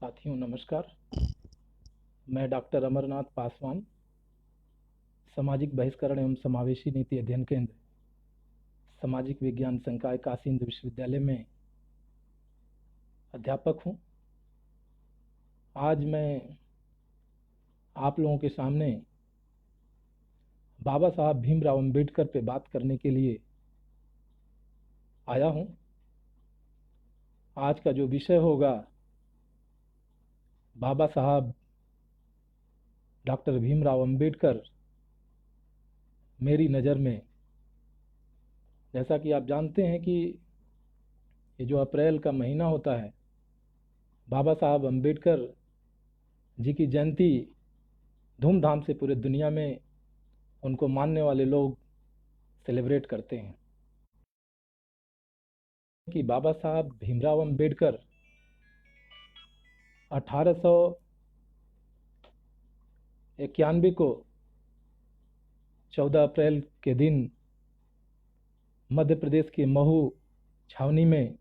साथियों नमस्कार। मैं डॉक्टर अमरनाथ पासवान, सामाजिक बहिष्करण एवं समावेशी नीति अध्ययन केंद्र, सामाजिक विज्ञान संकाय काशी हिंदू विश्वविद्यालय में अध्यापक हूँ। आज मैं आप लोगों के सामने बाबा साहब भीमराव अंबेडकर पे बात करने के लिए आया हूँ। आज का जो विषय होगा, बाबा साहब डॉक्टर भीमराव अंबेडकर मेरी नज़र में। जैसा कि आप जानते हैं कि ये जो अप्रैल का महीना होता है, बाबा साहब अंबेडकर जी की जयंती धूमधाम से पूरे दुनिया में उनको मानने वाले लोग सेलिब्रेट करते हैं कि बाबा साहब भीमराव अंबेडकर 1891 को 14 अप्रैल के दिन मध्य प्रदेश के महू छावनी में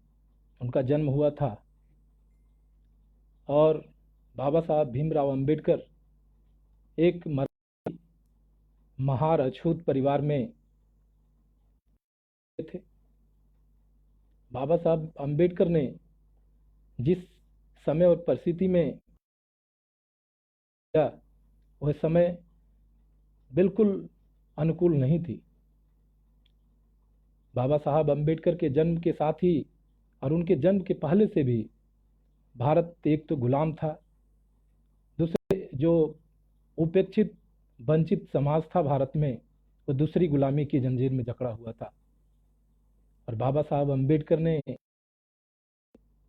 उनका जन्म हुआ था। और बाबा साहब भीमराव अंबेडकर एक महार अछूत परिवार में थे। बाबा साहब अंबेडकर ने जिस समय और परिस्थिति में वह समय बिल्कुल अनुकूल नहीं थी। बाबा साहब अंबेडकर के जन्म के साथ ही और उनके जन्म के पहले से भी भारत एक तो गुलाम था, दूसरे जो उपेक्षित वंचित समाज था भारत में, वो दूसरी गुलामी की जंजीर में जकड़ा हुआ था। और बाबा साहब अंबेडकर ने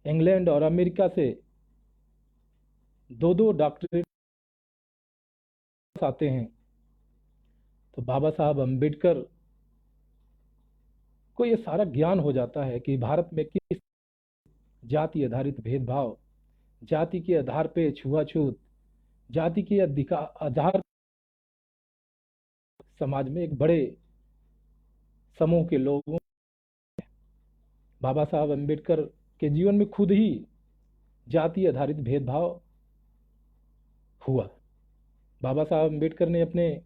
इंग्लैंड और अमेरिका से दो डॉक्टरेट आते हैं। तो बाबा साहब अंबेडकर को ये सारा ज्ञान हो जाता है कि भारत में किस जाति आधारित भेदभाव, जाति के आधार पे छुआछूत, जाति के आधार समाज में एक बड़े समूह के लोगों। बाबा साहब अंबेडकर के जीवन में खुद ही जाति आधारित भेदभाव हुआ। बाबा साहब अंबेडकर ने अपने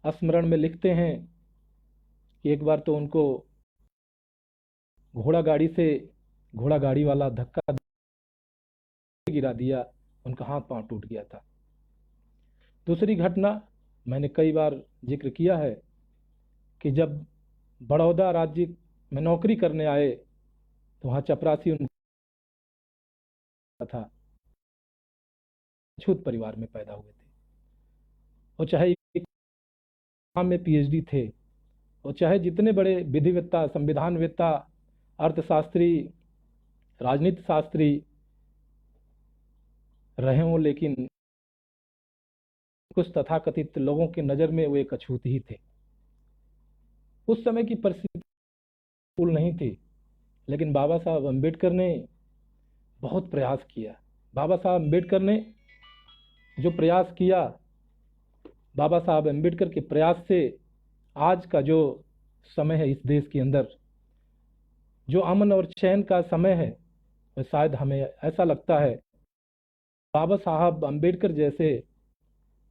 स्मरण में लिखते हैं कि एक बार तो उनको घोड़ा गाड़ी वाला धक्का गिरा दिया, उनका हाथ पांव टूट गया था। दूसरी घटना मैंने कई बार जिक्र किया है कि जब बड़ौदा राज्य में नौकरी करने आए तो वहाँ चपरासी उनका था, छूत परिवार में पैदा हुए थे। और चाहे में पीएचडी थे, और चाहे जितने बड़े विधिवेत्ता, संविधानवेत्ता, अर्थशास्त्री, राजनीति शास्त्री रहे हों, लेकिन कुछ तथाकथित लोगों की नज़र में वो एक अछूत ही थे। उस समय की परिस्थिति अनुकूल नहीं थी, लेकिन बाबा साहब अंबेडकर ने बहुत प्रयास किया। बाबा साहब अंबेडकर ने जो प्रयास किया, बाबा साहब अंबेडकर के प्रयास से आज का जो समय है इस देश के अंदर, जो अमन और चैन का समय है, वो शायद हमें ऐसा लगता है बाबा साहब अंबेडकर जैसे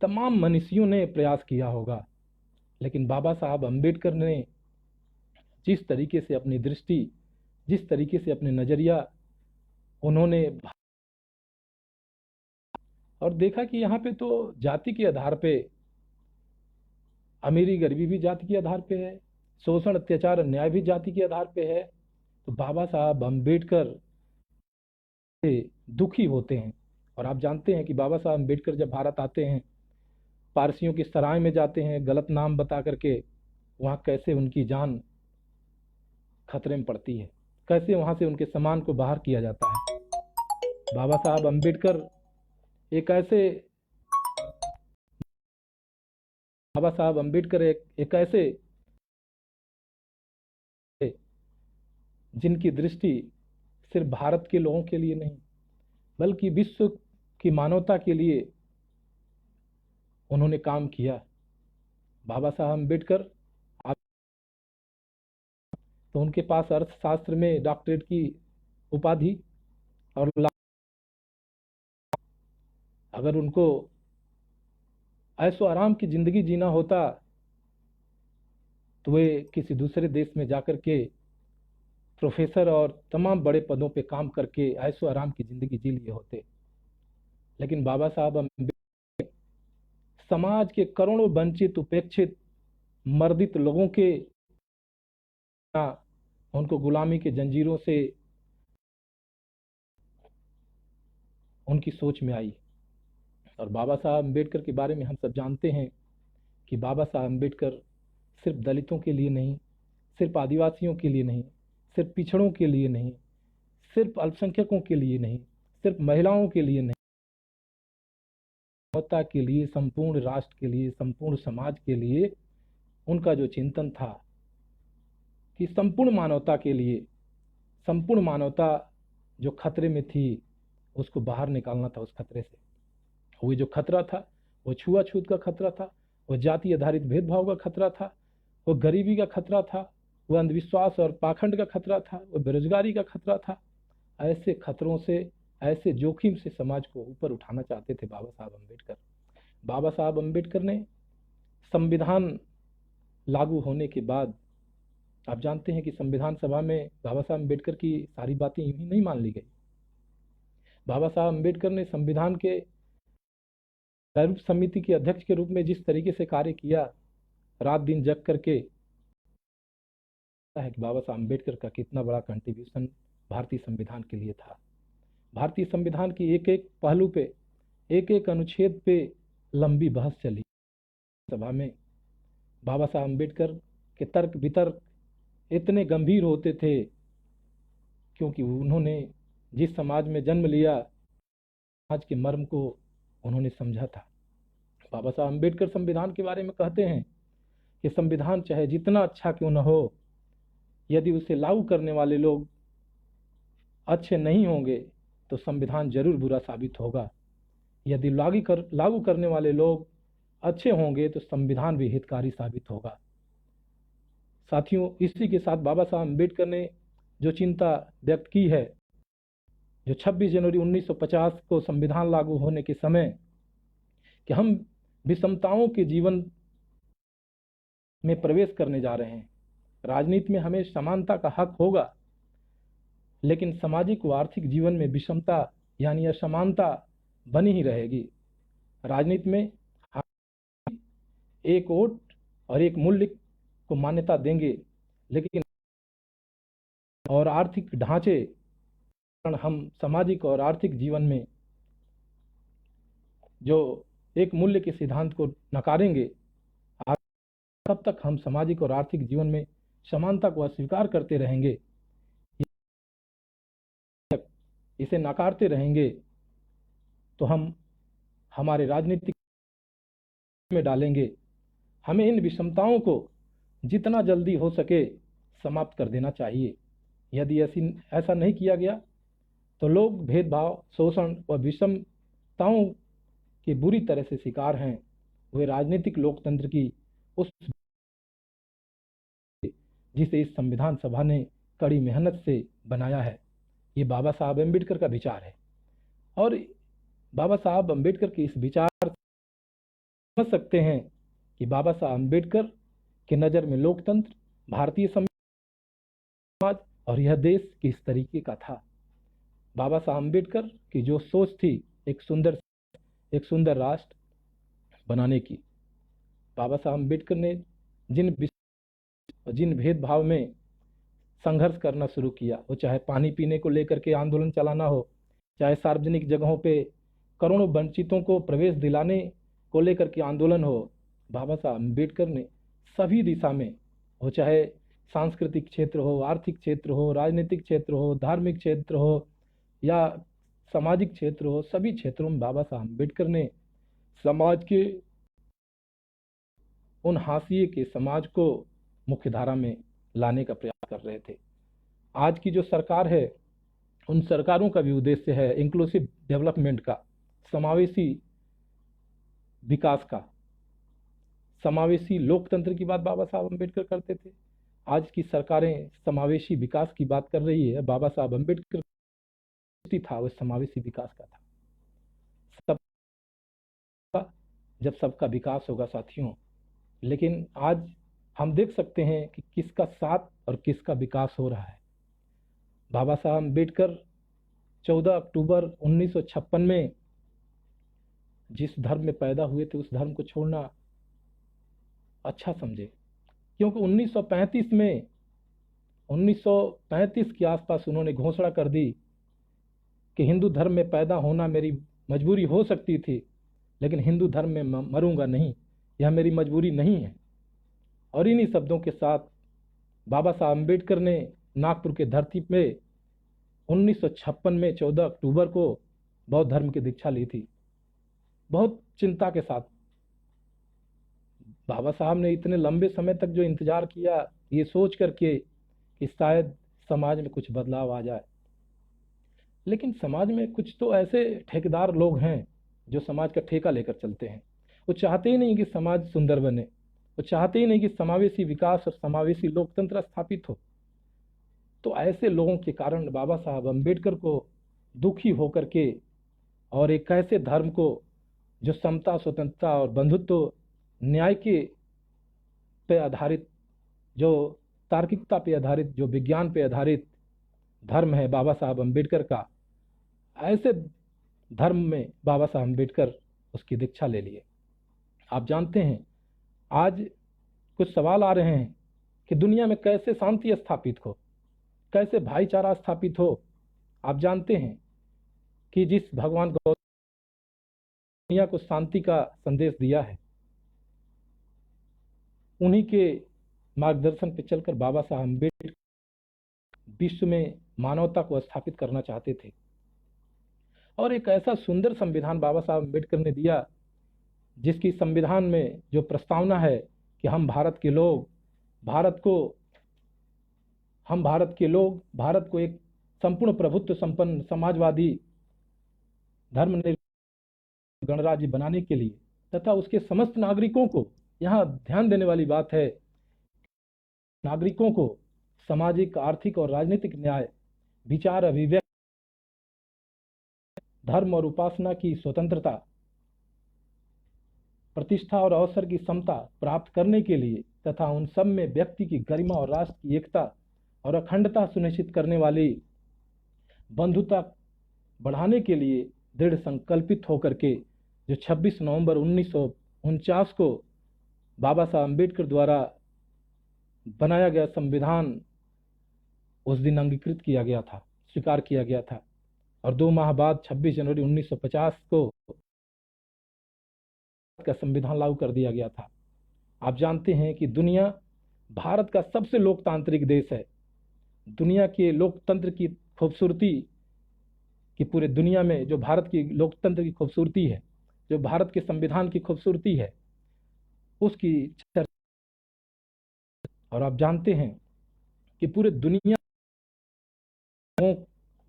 तमाम मनीषियों ने प्रयास किया होगा। लेकिन बाबा साहब अंबेडकर ने जिस तरीके से अपनी दृष्टि, जिस तरीके से अपने नज़रिया उन्होंने और देखा कि यहाँ पे तो जाति के आधार पे अमीरी गरीबी भी जाति के आधार पे है, शोषण अत्याचार अन्याय भी जाति के आधार पे है। तो बाबा साहब अंबेडकर से दुखी होते हैं। और आप जानते हैं कि बाबा साहब अंबेडकर जब भारत आते हैं, पारसियों की सराय में जाते हैं, गलत नाम बता करके, वहाँ कैसे उनकी जान खतरे में पड़ती है, कैसे वहाँ से उनके सामान को बाहर किया जाता है। बाबा साहब अंबेडकर एक ऐसे एक ऐसे जिनकी दृष्टि सिर्फ भारत के लोगों के लिए नहीं, बल्कि विश्व की मानवता के लिए उन्होंने काम किया। बाबा साहब अंबेडकर तो उनके पास अर्थशास्त्र में डॉक्टरेट की उपाधि और अगर उनको ऐशो आराम की जिंदगी जीना होता तो वे किसी दूसरे देश में जाकर के प्रोफेसर और तमाम बड़े पदों पे काम करके ऐशो आराम की जिंदगी जी लिए होते। लेकिन बाबा साहब अम्बेडकर समाज के करोड़ों वंचित, उपेक्षित, मर्दित लोगों के उनको गुलामी के जंजीरों से उनकी सोच में आई। और बाबा साहब अम्बेडकर के बारे में हम सब जानते हैं कि बाबा साहब अम्बेडकर सिर्फ दलितों के लिए नहीं, सिर्फ आदिवासियों के लिए नहीं, सिर्फ पिछड़ों के लिए नहीं, सिर्फ अल्पसंख्यकों के लिए नहीं, सिर्फ महिलाओं के लिए नहीं, मानवता के लिए, संपूर्ण राष्ट्र के लिए, संपूर्ण समाज के लिए उनका जो चिंतन था कि संपूर्ण मानवता के लिए, संपूर्ण मानवता जो खतरे में थी उसको बाहर निकालना था उस खतरे से। वो जो खतरा था वो छुआछूत का खतरा था, वो जाति आधारित भेदभाव का खतरा था, वो गरीबी का खतरा था, वो अंधविश्वास और पाखंड का खतरा था, वो बेरोजगारी का खतरा था। ऐसे खतरों से, ऐसे जोखिम से समाज को ऊपर उठाना चाहते थे बाबा साहब अम्बेडकर। बाबा साहब अम्बेडकर ने संविधान लागू होने के बाद, आप जानते हैं कि संविधान सभा में बाबा साहब अम्बेडकर की सारी बातें यूं ही नहीं मान ली गई। बाबा साहब अम्बेडकर ने संविधान के प्रारूप समिति के अध्यक्ष के रूप में जिस तरीके से कार्य किया, रात दिन जग करके, है कि बाबा साहब अम्बेडकर का कितना बड़ा कंट्रीब्यूशन भारतीय संविधान के लिए था। भारतीय संविधान की एक एक पहलू पे, एक एक अनुच्छेद पे लंबी बहस चली सभा में। बाबा साहब अम्बेडकर के तर्क वितर्क इतने गंभीर होते थे क्योंकि उन्होंने जिस समाज में जन्म लिया, समाज के मर्म को उन्होंने समझा था। बाबा साहब अम्बेडकर संविधान के बारे में कहते हैं कि संविधान चाहे जितना अच्छा क्यों न हो, यदि उसे लागू करने वाले लोग अच्छे नहीं होंगे तो संविधान जरूर बुरा साबित होगा। यदि लागू करने वाले लोग अच्छे होंगे तो संविधान भी हितकारी साबित होगा। साथियों, इसी के साथ बाबा साहब अम्बेडकर ने जो चिंता व्यक्त की है, जो 26 जनवरी 1950 को संविधान लागू होने के समय कि हम विषमताओं के जीवन में प्रवेश करने जा रहे हैं। राजनीति में हमें समानता का हक होगा, लेकिन सामाजिक व आर्थिक जीवन में विषमता यानी असमानता बनी ही रहेगी। राजनीति में हम एक वोट और एक मूल्य को मान्यता देंगे, लेकिन और आर्थिक ढांचे, हम सामाजिक और आर्थिक जीवन में जो एक मूल्य के सिद्धांत को नकारेंगे, तब तक हम सामाजिक और आर्थिक जीवन में समानता को अस्वीकार करते रहेंगे, इसे नकारते रहेंगे, तो हम हमारे राजनीतिक में डालेंगे। हमें इन विषमताओं को जितना जल्दी हो सके समाप्त कर देना चाहिए। यदि ऐसा नहीं किया गया तो लोग भेदभाव, शोषण व विषमताओं के बुरी तरह से शिकार हैं। वे राजनीतिक लोकतंत्र की उस जिसे इस संविधान सभा ने कड़ी मेहनत से बनाया है, ये बाबा साहब अम्बेडकर का विचार है। और बाबा साहब अम्बेडकर के इस विचार समझ सकते हैं कि बाबा साहब अम्बेडकर की नज़र में लोकतंत्र, भारतीय समाज और यह देश किस तरीके का था। बाबा साहब अम्बेडकर की जो सोच थी एक सुंदर राष्ट्र बनाने की। बाबा साहब अम्बेडकर ने जिन भेदभाव में संघर्ष करना शुरू किया, वो चाहे पानी पीने को लेकर के आंदोलन चलाना हो, चाहे सार्वजनिक जगहों पे करोड़ों वंचितों को प्रवेश दिलाने को लेकर के आंदोलन हो, बाबा साहब अम्बेडकर ने सभी दिशा में, वो चाहे सांस्कृतिक क्षेत्र हो, आर्थिक क्षेत्र हो, राजनीतिक क्षेत्र हो, धार्मिक क्षेत्र हो या सामाजिक क्षेत्र हो, सभी क्षेत्रों में बाबा साहब अम्बेडकर ने समाज के उन हाशिए के समाज को मुख्य धारा में लाने का प्रयास कर रहे थे। आज की जो सरकार है, उन सरकारों का भी उद्देश्य है इंक्लूसिव डेवलपमेंट का, समावेशी विकास का। समावेशी लोकतंत्र की बात बाबा साहब अम्बेडकर करते थे। आज की सरकारें समावेशी विकास की बात कर रही है। बाबा साहब अम्बेडकर था वो समावेशी विकास का था। सब जब सबका विकास होगा साथियों। लेकिन आज हम देख सकते हैं कि किसका साथ और किसका विकास हो रहा है। बाबा साहब अम्बेडकर 14 अक्टूबर 1956 में जिस धर्म में पैदा हुए थे उस धर्म को छोड़ना अच्छा समझे, क्योंकि 1935 के आसपास उन्होंने घोषणा कर दी कि हिंदू धर्म में पैदा होना मेरी मजबूरी हो सकती थी, लेकिन हिंदू धर्म में मरूंगा नहीं, यह मेरी मजबूरी नहीं है। और इन्हीं शब्दों के साथ बाबा साहब अम्बेडकर ने नागपुर के धरती पे 1956 में 14 अक्टूबर को बौद्ध धर्म की दीक्षा ली थी। बहुत चिंता के साथ बाबा साहब ने इतने लंबे समय तक जो इंतजार किया, ये सोच करके कि शायद समाज में कुछ बदलाव आ जाए। लेकिन समाज में कुछ तो ऐसे ठेकेदार लोग हैं जो समाज का ठेका लेकर चलते हैं। वो चाहते ही नहीं कि समाज सुंदर बने, वो चाहते ही नहीं कि समावेशी विकास और समावेशी लोकतंत्र स्थापित हो। तो ऐसे लोगों के कारण बाबा साहब अम्बेडकर को दुखी होकर के और एक ऐसे धर्म को जो समता, स्वतंत्रता और बंधुत्व, न्याय के पे आधारित, जो तार्किकता पे आधारित, जो विज्ञान पे आधारित धर्म है बाबा साहब अम्बेडकर का, ऐसे धर्म में बाबा साहब अम्बेडकर उसकी दीक्षा ले लिए। आप जानते हैं आज कुछ सवाल आ रहे हैं कि दुनिया में कैसे शांति स्थापित हो, कैसे भाईचारा स्थापित हो। आप जानते हैं कि जिस भगवान गौतम दुनिया को शांति का संदेश दिया है, उन्हीं के मार्गदर्शन पर चलकर बाबा साहब अम्बेडकर विश्व में मानवता को स्थापित करना चाहते थे। और एक ऐसा सुंदर संविधान बाबा साहब अम्बेडकर ने दिया, जिसकी संविधान में जो प्रस्तावना है कि हम भारत के लोग भारत को एक संपूर्ण प्रभुत्व संपन्न समाजवादी धर्मनिरपेक्ष गणराज्य बनाने के लिए तथा उसके समस्त नागरिकों को, यहाँ ध्यान देने वाली बात है, नागरिकों को सामाजिक, आर्थिक और राजनीतिक न्याय, विचार अभिव्यक्ति, धर्म और उपासना की स्वतंत्रता, प्रतिष्ठा और अवसर की समता प्राप्त करने के लिए तथा उन सब में व्यक्ति की गरिमा और राष्ट्र की एकता और अखंडता सुनिश्चित करने वाली बंधुता बढ़ाने के लिए दृढ़ संकल्पित होकर के जो 26 नवंबर 1949 को बाबा साहब अम्बेडकर द्वारा बनाया गया संविधान उस दिन अंगीकृत किया गया था, स्वीकार किया गया था। और 2 माह बाद 26 जनवरी 1950 को का संविधान लागू कर दिया गया था। आप जानते हैं कि दुनिया भारत का सबसे लोकतांत्रिक देश है। दुनिया के लोकतंत्र की खूबसूरती कि पूरे दुनिया में जो भारत की लोकतंत्र की खूबसूरती है, जो भारत के संविधान की खूबसूरती है, उसकी चर्चा। और आप जानते हैं कि पूरे दुनिया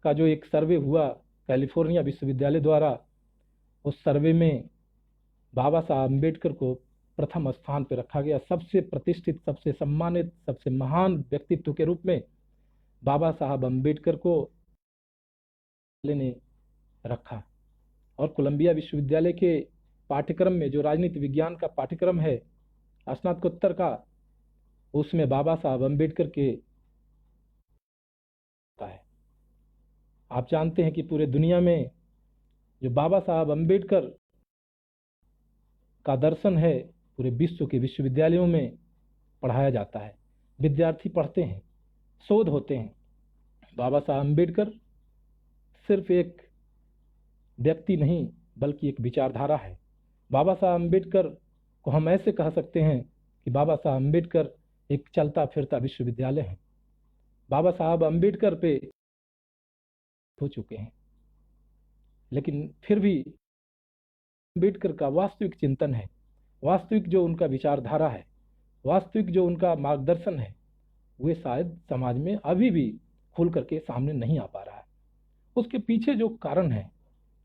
का जो एक सर्वे हुआ कैलिफोर्निया विश्वविद्यालय द्वारा, उस सर्वे में बाबा साहब अम्बेडकर को प्रथम स्थान पर रखा गया। सबसे प्रतिष्ठित, सबसे सम्मानित, सबसे महान व्यक्तित्व के रूप में बाबा साहब अम्बेडकर को ने रखा। और कोलंबिया विश्वविद्यालय के पाठ्यक्रम में जो राजनीति विज्ञान का पाठ्यक्रम है स्नातकोत्तर का, उसमें बाबा साहब अम्बेडकर के है। आप जानते हैं कि पूरे दुनिया में जो बाबा साहब अम्बेडकर का दर्शन है, पूरे विश्व के विश्वविद्यालयों में पढ़ाया जाता है। विद्यार्थी पढ़ते हैं, शोध होते हैं। बाबा साहब अम्बेडकर सिर्फ एक व्यक्ति नहीं बल्कि एक विचारधारा है। बाबा साहब अम्बेडकर को हम ऐसे कह सकते हैं कि बाबा साहब अम्बेडकर एक चलता फिरता विश्वविद्यालय है। बाबा साहब अम्बेडकर पे हो चुके हैं, लेकिन फिर भी अम्बेडकर का वास्तविक चिंतन है, वास्तविक जो उनका विचारधारा है, वास्तविक जो उनका मार्गदर्शन है, वे शायद समाज में अभी भी खुल करके सामने नहीं आ पा रहा है। उसके पीछे जो कारण है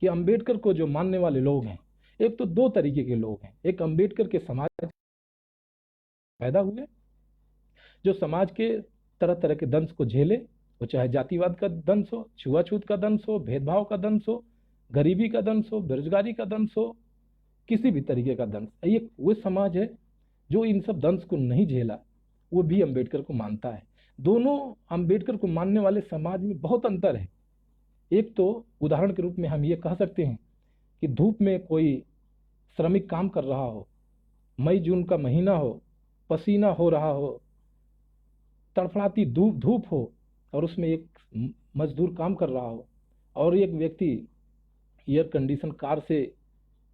कि अम्बेडकर को जो मानने वाले लोग हैं, एक तो 2 तरीके के लोग हैं। एक अम्बेडकर के समाज पैदा हुए जो समाज के तरह तरह के दंश को झेले, वो चाहे जातिवाद का दंश हो, छुआछूत का दंश हो, भेदभाव का दंश हो, गरीबी का दंश हो, बेरोजगारी का दंश हो, किसी भी तरीके का दंश। ये वो समाज है जो इन सब दंश को नहीं झेला, वो भी अंबेडकर को मानता है। दोनों अंबेडकर को मानने वाले समाज में बहुत अंतर है। एक तो उदाहरण के रूप में हम ये कह सकते हैं कि धूप में कोई श्रमिक काम कर रहा हो, मई जून का महीना हो, पसीना हो रहा हो, तड़फड़ाती धूप हो, और उसमें एक मजदूर काम कर रहा हो, और एक व्यक्ति एयर कंडीशन कार से,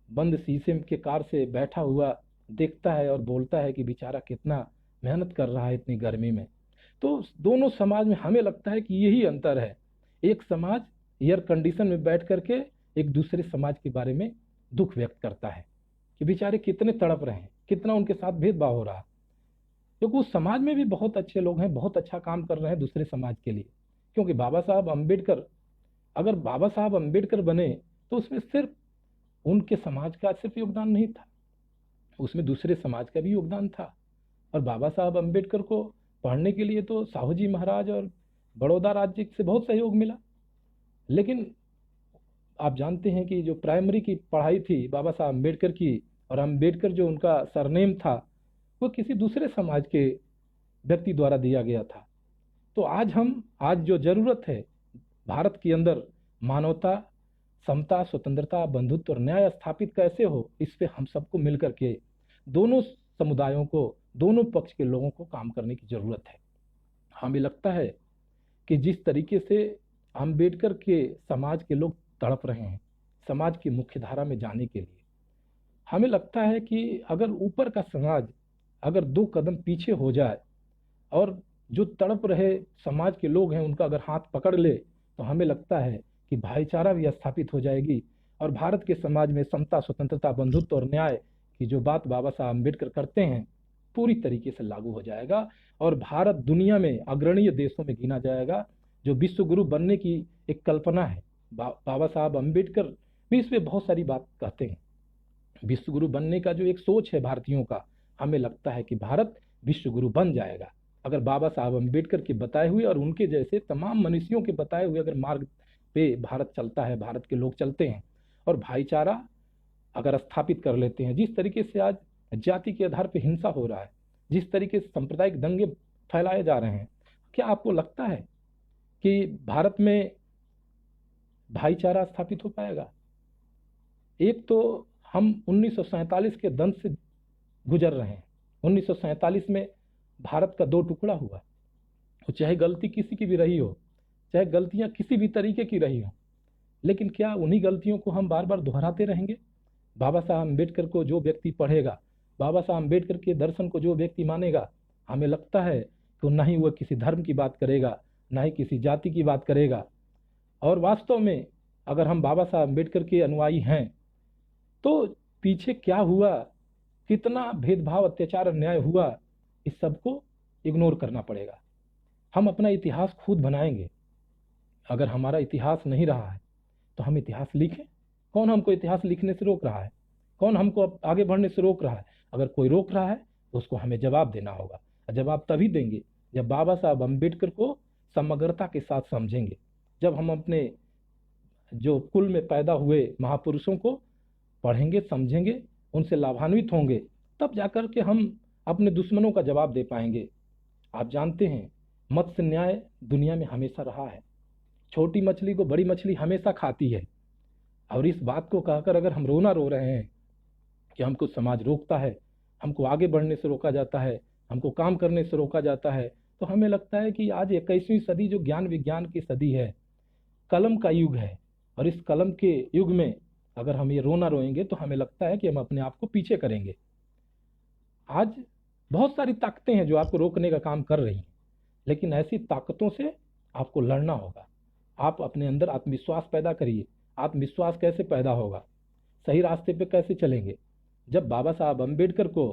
बंद शीशे के कार से बैठा हुआ देखता है और बोलता है कि बेचारा कितना मेहनत कर रहा है इतनी गर्मी में। तो दोनों समाज में हमें लगता है कि यही अंतर है। एक समाज एयर कंडीशन में बैठ करके एक दूसरे समाज के बारे में दुख व्यक्त करता है कि बेचारे कितने तड़प रहे हैं, कितना उनके साथ भेदभाव हो रहा है, क्योंकि उस समाज में भी बहुत अच्छे लोग हैं, बहुत अच्छा काम कर रहे हैं दूसरे समाज के लिए। क्योंकि बाबा साहब अम्बेडकर, अगर बाबा साहब अम्बेडकर बने तो उसमें सिर्फ उनके समाज का सिर्फ योगदान नहीं था, उसमें दूसरे समाज का भी योगदान था। और बाबा साहब अम्बेडकर को पढ़ने के लिए तो साहू जी महाराज और बड़ौदा राज्य से बहुत सहयोग मिला। लेकिन आप जानते हैं कि जो प्राइमरी की पढ़ाई थी बाबा साहब अम्बेडकर की, और अम्बेडकर जो उनका सरनेम था वो किसी दूसरे समाज के व्यक्ति द्वारा दिया गया था। तो आज जो जरूरत है भारत के अंदर मानवता, समता, स्वतंत्रता, बंधुत्व और न्याय स्थापित कैसे हो, इस पे हम सबको मिलकर के दोनों समुदायों को, दोनों पक्ष के लोगों को काम करने की जरूरत है। हमें लगता है कि जिस तरीके से अम्बेडकर के समाज के लोग तड़प रहे हैं समाज की मुख्य धारा में जाने के लिए, हमें लगता है कि अगर ऊपर का समाज अगर 2 कदम पीछे हो जाए और जो तड़प रहे समाज के लोग हैं उनका अगर हाथ पकड़ ले, तो हमें लगता है कि भाईचारा भी स्थापित हो जाएगी और भारत के समाज में समता, स्वतंत्रता, बंधुत्व और न्याय की जो बात बाबा साहब अम्बेडकर करते हैं पूरी तरीके से लागू हो जाएगा और भारत दुनिया में अग्रणीय देशों में गिना जाएगा। जो विश्व गुरु बनने की एक कल्पना है, बाबा साहब अम्बेडकर भी इस पे बहुत सारी बात कहते हैं। विश्व गुरु बनने का जो एक सोच है भारतीयों का, हमें लगता है कि भारत विश्व गुरु बन जाएगा अगर बाबा साहब अम्बेडकर के बताए हुए और उनके जैसे तमाम मनुष्यों के बताए हुए अगर मार्ग पे भारत चलता है, भारत के लोग चलते हैं और भाईचारा अगर स्थापित कर लेते हैं। जिस तरीके से आज जाति के आधार पर हिंसा हो रहा है, जिस तरीके से सांप्रदायिक दंगे फैलाए जा रहे हैं, क्या आपको लगता है कि भारत में भाईचारा स्थापित हो पाएगा? एक तो हम 1947 के दंश से गुजर रहे हैं। 1947 में भारत का 2 टुकड़ा हुआ, चाहे गलती किसी की भी रही हो, चाहे गलतियां किसी भी तरीके की रही हो, लेकिन क्या उन्हीं गलतियों को हम बार बार दोहराते रहेंगे? बाबा साहब अम्बेडकर को जो व्यक्ति पढ़ेगा, बाबा साहब अम्बेडकर के दर्शन को जो व्यक्ति मानेगा, हमें लगता है कि ना ही वह किसी धर्म की बात करेगा, ना ही किसी जाति की बात करेगा। और वास्तव में अगर हम बाबा साहब अम्बेडकर के अनुयायी हैं तो पीछे क्या हुआ, कितना भेदभाव, अत्याचार, अन्याय हुआ, इस सब को इग्नोर करना पड़ेगा। हम अपना इतिहास खुद बनाएंगे। अगर हमारा इतिहास नहीं रहा है तो हम इतिहास लिखें। कौन हमको इतिहास लिखने से रोक रहा है? कौन हमको आगे बढ़ने से रोक रहा है? अगर कोई रोक रहा है तो उसको हमें जवाब देना होगा। जवाब तभी देंगे जब बाबा साहब अम्बेडकर को समग्रता के साथ समझेंगे, जब हम अपने जो कुल में पैदा हुए महापुरुषों को पढ़ेंगे, समझेंगे, उनसे लाभान्वित होंगे, तब जाकर के हम अपने दुश्मनों का जवाब दे पाएंगे। आप जानते हैं मत्स्य न्याय दुनिया में हमेशा रहा है। छोटी मछली को बड़ी मछली हमेशा खाती है। और इस बात को कहकर अगर हम रोना रो रहे हैं कि हमको समाज रोकता है, हमको आगे बढ़ने से रोका जाता है, हमको काम करने से रोका जाता है, तो हमें लगता है कि आज 21वीं सदी जो ज्ञान विज्ञान की सदी है, कलम का युग है, और इस कलम के युग में अगर हम ये रोना रोएंगे तो हमें लगता है कि हम अपने आप को पीछे करेंगे। आज बहुत सारी ताकतें हैं जो आपको रोकने का काम कर रही हैं, लेकिन ऐसी ताकतों से आपको लड़ना होगा। आप अपने अंदर आत्मविश्वास पैदा करिए। आत्मविश्वास कैसे पैदा होगा? सही रास्ते पे कैसे चलेंगे? जब बाबा साहब अम्बेडकर को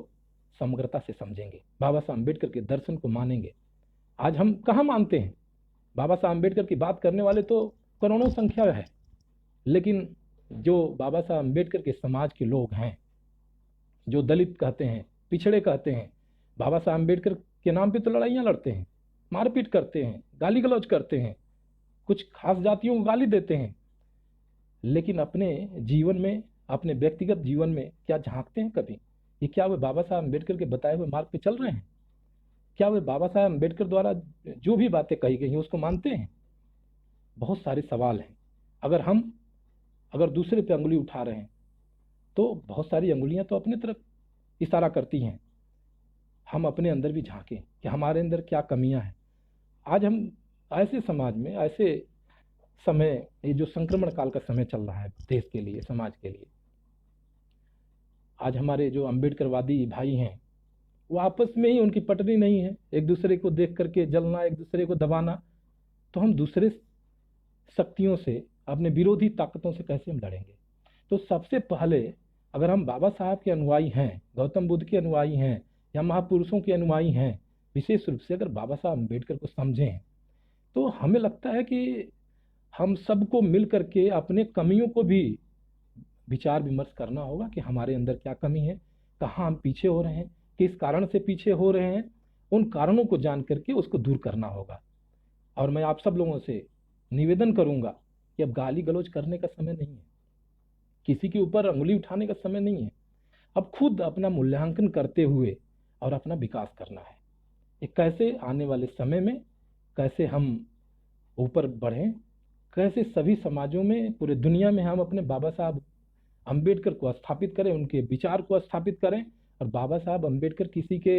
समग्रता से समझेंगे, बाबा साहब अम्बेडकर के दर्शन को मानेंगे। आज हम कहाँ मानते हैं? बाबा साहब अम्बेडकर की बात करने वाले तो करोड़ों संख्या है, लेकिन जो बाबा साहब अम्बेडकर के समाज के लोग हैं, जो दलित कहते हैं, पिछड़े कहते हैं, बाबा साहब अम्बेडकर के नाम पे तो लड़ाइयाँ लड़ते हैं, मारपीट करते हैं, गाली गलौज करते हैं, कुछ खास जातियों को गाली देते हैं, लेकिन अपने जीवन में अपने व्यक्तिगत जीवन में क्या झांकते हैं कभी? ये क्या वे बाबा साहब अम्बेडकर के बताए हुए मार्ग पे चल रहे हैं? क्या वे बाबा साहब अम्बेडकर द्वारा जो भी बातें कही गई हैं उसको मानते हैं? बहुत सारे सवाल हैं। अगर दूसरे पे अंगुली उठा रहे हैं तो बहुत सारी अंगुलियां तो अपने तरफ इशारा करती हैं। हम अपने अंदर भी झांकें कि हमारे अंदर क्या कमियां हैं। आज हम ऐसे समाज में, ऐसे समय, ये जो संक्रमण काल का समय चल रहा है देश के लिए, समाज के लिए, आज हमारे जो अम्बेडकरवादी भाई हैं वो आपस में ही उनकी पटरी नहीं है, एक दूसरे को देख करके जलना, एक दूसरे को दबाना। तो हम दूसरे शक्तियों से, अपने विरोधी ताकतों से कैसे हम लड़ेंगे? तो सबसे पहले अगर हम बाबा साहब के अनुयायी हैं, गौतम बुद्ध के अनुयायी हैं, या महापुरुषों के अनुयायी हैं, विशेष रूप से अगर बाबा साहब अम्बेडकर को समझें, तो हमें लगता है कि हम सबको मिल करके अपने कमियों को भी विचार विमर्श करना होगा कि हमारे अंदर क्या कमी है, कहाँ हम पीछे हो रहे हैं, किस कारण से पीछे हो रहे हैं। उन कारणों को जान करके उसको दूर करना होगा। और मैं आप सब लोगों से निवेदन करूंगा कि अब गाली गलौज करने का समय नहीं है, किसी के ऊपर अंगुली उठाने का समय नहीं है। अब खुद अपना मूल्यांकन करते हुए और अपना विकास करना है। ये कैसे आने वाले समय में कैसे हम ऊपर बढ़ें, कैसे सभी समाजों में, पूरे दुनिया में हम अपने बाबा साहब अम्बेडकर को स्थापित करें, उनके विचार को स्थापित करें। और बाबा साहब अम्बेडकर किसी के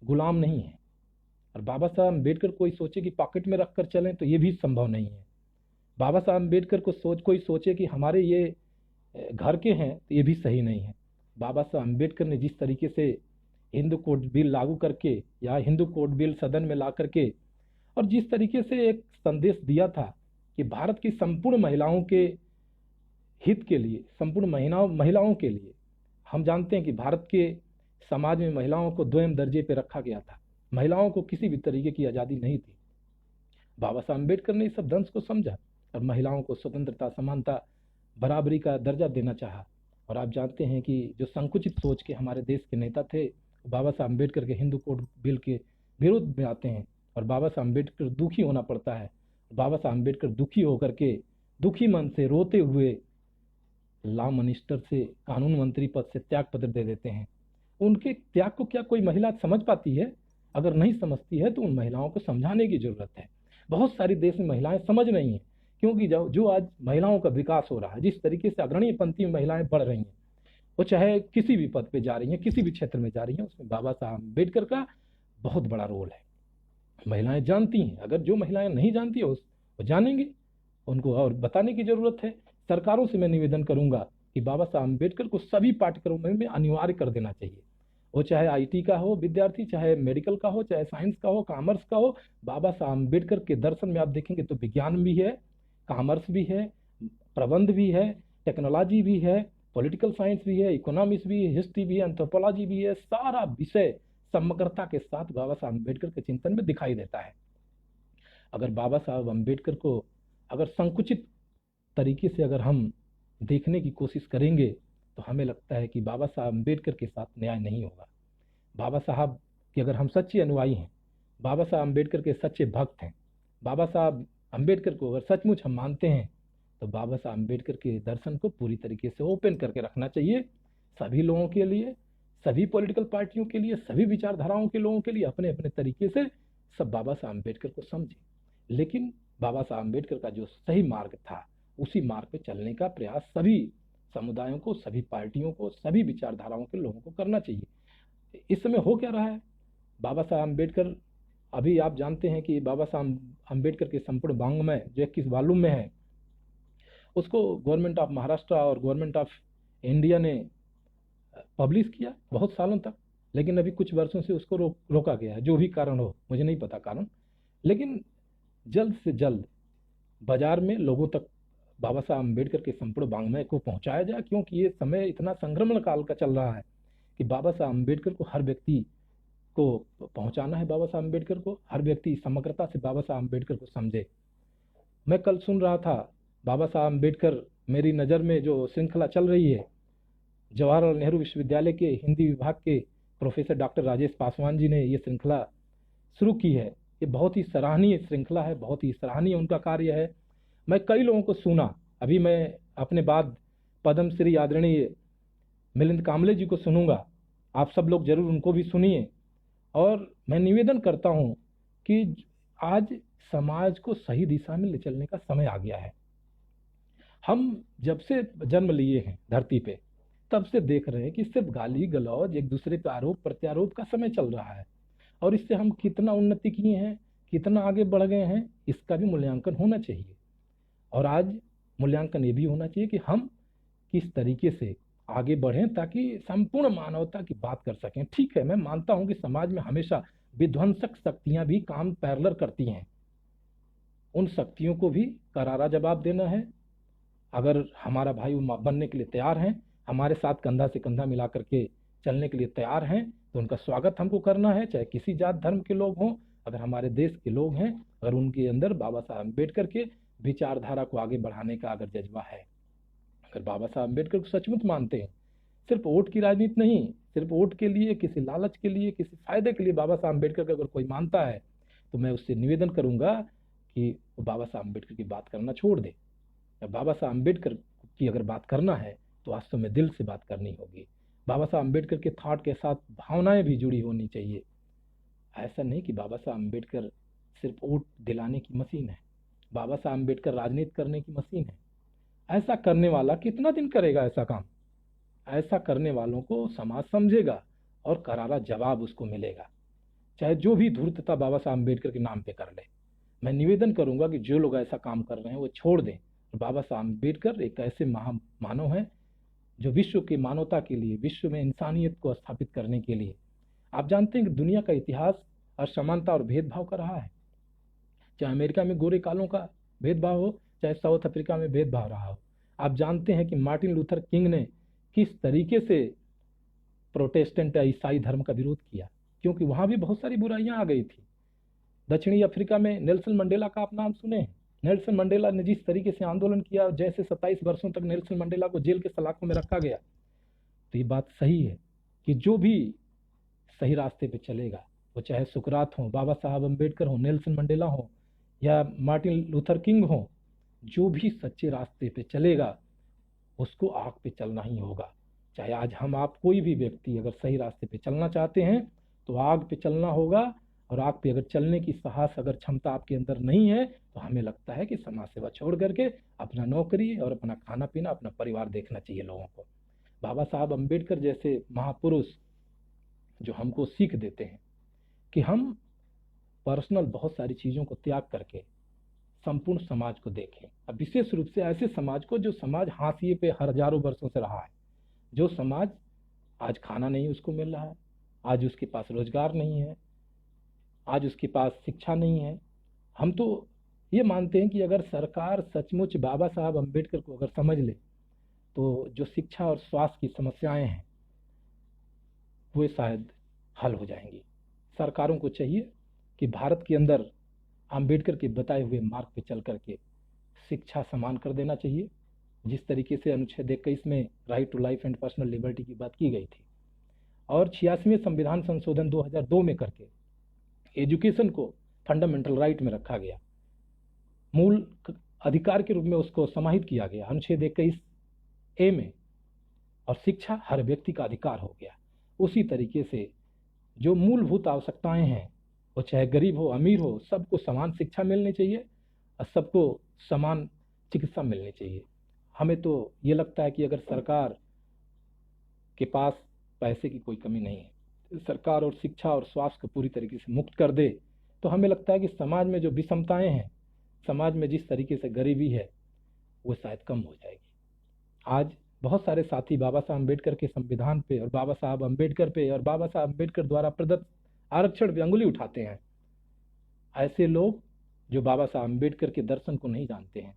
गुलाम नहीं है। और बाबा साहब अम्बेडकर कोई सोचे कि पॉकेट में रख कर चलें, तो ये भी संभव नहीं है। बाबा साहब अम्बेडकर को कोई सोचे कि हमारे ये घर के हैं, तो ये भी सही नहीं है। बाबा साहब अम्बेडकर ने जिस तरीके से हिंदू कोड बिल लागू करके, या हिंदू कोड बिल सदन में ला करके, और जिस तरीके से एक संदेश दिया था कि भारत की संपूर्ण महिलाओं के हित के लिए, संपूर्ण महिलाओं के लिए, हम जानते हैं कि भारत के समाज में महिलाओं को द्वितीय दर्जे पे रखा गया था, महिलाओं को किसी भी तरीके की आज़ादी नहीं थी। बाबा साहब अम्बेडकर ने इस सब दंश को समझा और महिलाओं को स्वतंत्रता, समानता, बराबरी का दर्जा देना चाहा। और आप जानते हैं कि जो संकुचित सोच के हमारे देश के नेता थे, बाबा साहब अम्बेडकर के हिंदू कोड बिल के विरोध में आते हैं, और बाबा साहब अम्बेडकर दुखी होना पड़ता है। बाबा साहब अम्बेडकर दुखी होकर के, दुखी मन से रोते हुए लॉ मिनिस्टर से, कानून मंत्री पद से त्याग पत्र दे देते हैं। उनके त्याग को क्या कोई महिला समझ पाती है? अगर नहीं समझती है तो उन महिलाओं को समझाने की जरूरत है। बहुत सारी देश में महिलाएं समझ रही हैं, क्योंकि जो आज महिलाओं का विकास हो रहा है, जिस तरीके से अग्रणी पंक्ति में महिलाएं बढ़ रही हैं, वो चाहे किसी भी पद पे जा रही हैं, किसी भी क्षेत्र में जा रही हैं, उसमें बाबा साहब अम्बेडकर का बहुत बड़ा रोल है। महिलाएं जानती हैं, अगर जो महिलाएं नहीं जानती है वो जानेंगी, उनको और बताने की जरूरत है। सरकारों से मैं निवेदन करूंगा कि बाबा साहब अम्बेडकर को सभी पाठ्यक्रमों में अनिवार्य कर देना चाहिए। वो चाहे आईटी का हो विद्यार्थी, चाहे मेडिकल का हो, चाहे साइंस का हो, कॉमर्स का हो, बाबा साहब अम्बेडकर के दर्शन में आप देखेंगे तो विज्ञान भी है, कॉमर्स भी है, प्रबंध भी है, टेक्नोलॉजी भी है, पॉलिटिकल साइंस भी है, इकोनॉमिक्स भी है, हिस्ट्री भी है, एंथ्रोपोलॉजी भी है। सारा विषय समग्रता के साथ बाबा साहब अम्बेडकर के चिंतन में दिखाई देता है। अगर बाबा साहब अम्बेडकर को अगर संकुचित तरीके से अगर हम देखने की कोशिश करेंगे, तो हमें लगता है कि बाबा साहब अम्बेडकर के साथ न्याय नहीं होगा। बाबा साहब के अगर हम सच्चे अनुयायी हैं, बाबा साहब अम्बेडकर के सच्चे भक्त हैं, बाबा साहब अम्बेडकर को अगर सचमुच हम मानते हैं, तो बाबा साहब अम्बेडकर के दर्शन को पूरी तरीके से ओपन करके रखना चाहिए। सभी लोगों के लिए, सभी पॉलिटिकल पार्टियों के लिए, सभी विचारधाराओं के लोगों के लिए अपने अपने तरीके से सब बाबा साहब अम्बेडकर को समझें। लेकिन बाबा साहब अम्बेडकर का जो सही मार्ग था, उसी मार्ग पे चलने का प्रयास सभी समुदायों को, सभी पार्टियों को, सभी विचारधाराओं के लोगों को करना चाहिए। इस समय हो क्या रहा है? बाबा साहब अम्बेडकर, अभी आप जानते हैं कि बाबा साहब अम्बेडकर के संपूर्ण वाङ्मय जो 21 वॉल्यूम में है, उसको गवर्नमेंट ऑफ महाराष्ट्र और गवर्नमेंट ऑफ इंडिया ने पब्लिश किया बहुत सालों तक, लेकिन अभी कुछ वर्षों से उसको रोका गया है। जो भी कारण हो, मुझे नहीं पता कारण, लेकिन जल्द से जल्द बाजार में लोगों तक बाबा साहब अम्बेडकर के संपूर्ण वाङ्मय को पहुंचाया जाए, क्योंकि ये समय इतना संक्रमण काल का चल रहा है कि बाबा साहब अम्बेडकर को हर व्यक्ति को पहुंचाना है। बाबा साहब अम्बेडकर को हर व्यक्ति समग्रता से बाबा साहब अम्बेडकर को समझे। मैं कल सुन रहा था, बाबा साहब अम्बेडकर मेरी नज़र में जो श्रृंखला चल रही है, जवाहरलाल नेहरू विश्वविद्यालय के हिंदी विभाग के प्रोफेसर डॉक्टर राजेश पासवान जी ने ये श्रृंखला शुरू की है। ये बहुत ही सराहनीय श्रृंखला है, बहुत ही सराहनीय उनका कार्य है। मैं कई लोगों को सुना, अभी मैं अपने बाद पद्मश्री आदरणीय मिलिंद कांबले जी को सुनूंगा। आप सब लोग जरूर उनको भी सुनिए। और मैं निवेदन करता हूं कि आज समाज को सही दिशा में ले चलने का समय आ गया है। हम जब से जन्म लिए हैं धरती पे, तब से देख रहे हैं कि सिर्फ गाली गलौज, एक दूसरे पे आरोप प्रत्यारोप का समय चल रहा है। और इससे हम कितना उन्नति किए हैं, कितना आगे बढ़ गए हैं, इसका भी मूल्यांकन होना चाहिए। और आज मूल्यांकन ये भी होना चाहिए कि हम किस तरीके से आगे बढ़ें ताकि संपूर्ण मानवता की बात कर सकें। ठीक है, मैं मानता हूं कि समाज में हमेशा विध्वंसक शक्तियां भी काम पैरेलल करती हैं। उन शक्तियों को भी करारा जवाब देना है। अगर हमारा भाई बनने के लिए तैयार हैं, हमारे साथ कंधा से कंधा मिला करके चलने के लिए तैयार हैं, तो उनका स्वागत हमको करना है, चाहे किसी जात धर्म के लोग हों। अगर हमारे देश के लोग हैं, अगर उनके अंदर बाबा साहब अम्बेडकर के विचारधारा को आगे बढ़ाने का अगर जज्बा है, अगर बाबा साहब अम्बेडकर को सचमुच मानते हैं, सिर्फ वोट की राजनीति नहीं, सिर्फ वोट के लिए, किसी लालच के लिए, किसी फायदे के लिए बाबा साहब अम्बेडकर का अगर कोई मानता है, तो मैं उससे निवेदन करूंगा कि वो बाबा साहब अम्बेडकर की बात करना छोड़ दे। बाबा साहब अम्बेडकर की अगर बात करना है तो वास्तव में दिल से बात करनी होगी। बाबा साहब अम्बेडकर के थॉट के साथ भावनाएं भी जुड़ी होनी चाहिए। ऐसा नहीं कि बाबा साहब अम्बेडकर सिर्फ वोट दिलाने की मशीन है, बाबा साहब अम्बेडकर राजनीति करने की मशीन है। ऐसा करने वाला कितना दिन करेगा ऐसा काम? ऐसा करने वालों को समाज समझेगा और करारा जवाब उसको मिलेगा, चाहे जो भी धूर्तता बाबा साहब अम्बेडकर के नाम पे कर ले। मैं निवेदन करूंगा कि जो लोग ऐसा काम कर रहे हैं वो छोड़ दें। बाबा साहब अम्बेडकर एक ऐसे महामानव हैं जो विश्व की मानवता के लिए, विश्व में इंसानियत को स्थापित करने के लिए, आप जानते हैं कि दुनिया का इतिहास असमानता और भेदभाव का रहा है। चाहे अमेरिका में गोरे कालों का भेदभाव हो, चाहे साउथ अफ्रीका में भेदभाव रहा हो। आप जानते हैं कि मार्टिन लूथर किंग ने किस तरीके से प्रोटेस्टेंट या ईसाई धर्म का विरोध किया, क्योंकि वहां भी बहुत सारी बुराइयां आ गई थी। दक्षिणी अफ्रीका में नेल्सन मंडेला का आप नाम सुने हैं। नेल्सन मंडेला ने जिस तरीके से आंदोलन किया, जैसे 27 वर्षों तक नेल्सन मंडेला को जेल के सलाखों में रखा गया। तो ये बात सही है कि जो भी सही रास्ते पे चलेगा, वो चाहे सुकरात हो, बाबा साहब अम्बेडकर हो, नेल्सन मंडेला हो या मार्टिन लूथर किंग हो, जो भी सच्चे रास्ते पे चलेगा उसको आग पे चलना ही होगा। चाहे आज हम आप कोई भी व्यक्ति अगर सही रास्ते पे चलना चाहते हैं तो आग पे चलना होगा। और आग पे अगर चलने की साहस, अगर क्षमता आपके अंदर नहीं है, तो हमें लगता है कि समाज सेवा छोड़ करके अपना नौकरी और अपना खाना पीना, अपना परिवार देखना चाहिए लोगों को। बाबा साहब अम्बेडकर जैसे महापुरुष जो हमको सीख देते हैं कि हम पर्सनल बहुत सारी चीज़ों को त्याग करके संपूर्ण समाज को देखें। अब विशेष रूप से ऐसे समाज को जो समाज हाशिए पे हजारों वर्षों से रहा है, जो समाज आज खाना नहीं उसको मिल रहा है, आज उसके पास रोजगार नहीं है, आज उसके पास शिक्षा नहीं है। हम तो ये मानते हैं कि अगर सरकार सचमुच बाबा साहब अम्बेडकर को अगर समझ ले तो जो शिक्षा और स्वास्थ्य की समस्याएं हैं वो शायद हल हो जाएंगी। सरकारों को चाहिए कि भारत के अंदर अम्बेडकर के बताए हुए मार्ग पे चल करके शिक्षा समान कर देना चाहिए। जिस तरीके से अनुच्छेद 21 में right to life and personal liberty की बात की गई थी, और 86वें संविधान संशोधन 2002 में करके एजुकेशन को फंडामेंटल राइट में रखा गया, मूल अधिकार के रूप में उसको समाहित किया गया अनुच्छेद 21A में, और शिक्षा हर व्यक्ति का अधिकार हो गया। उसी तरीके से जो मूलभूत आवश्यकताएं हैं, वो चाहे गरीब हो अमीर हो, सबको समान शिक्षा मिलनी चाहिए और सबको समान चिकित्सा मिलनी चाहिए। हमें तो ये लगता है कि अगर सरकार के पास पैसे की कोई कमी नहीं है, सरकार और शिक्षा और स्वास्थ्य को पूरी तरीके से मुक्त कर दे, तो हमें लगता है कि समाज में जो विषमताएं हैं, समाज में जिस तरीके से गरीबी है, वो शायद कम हो जाएगी। आज बहुत सारे साथी बाबा साहब अम्बेडकर के संविधान पे और बाबा साहब अम्बेडकर पे और बाबा साहब अम्बेडकर द्वारा प्रदत्त आरक्षण पे अंगुली उठाते हैं। ऐसे लोग जो बाबा साहब अम्बेडकर के दर्शन को नहीं जानते हैं,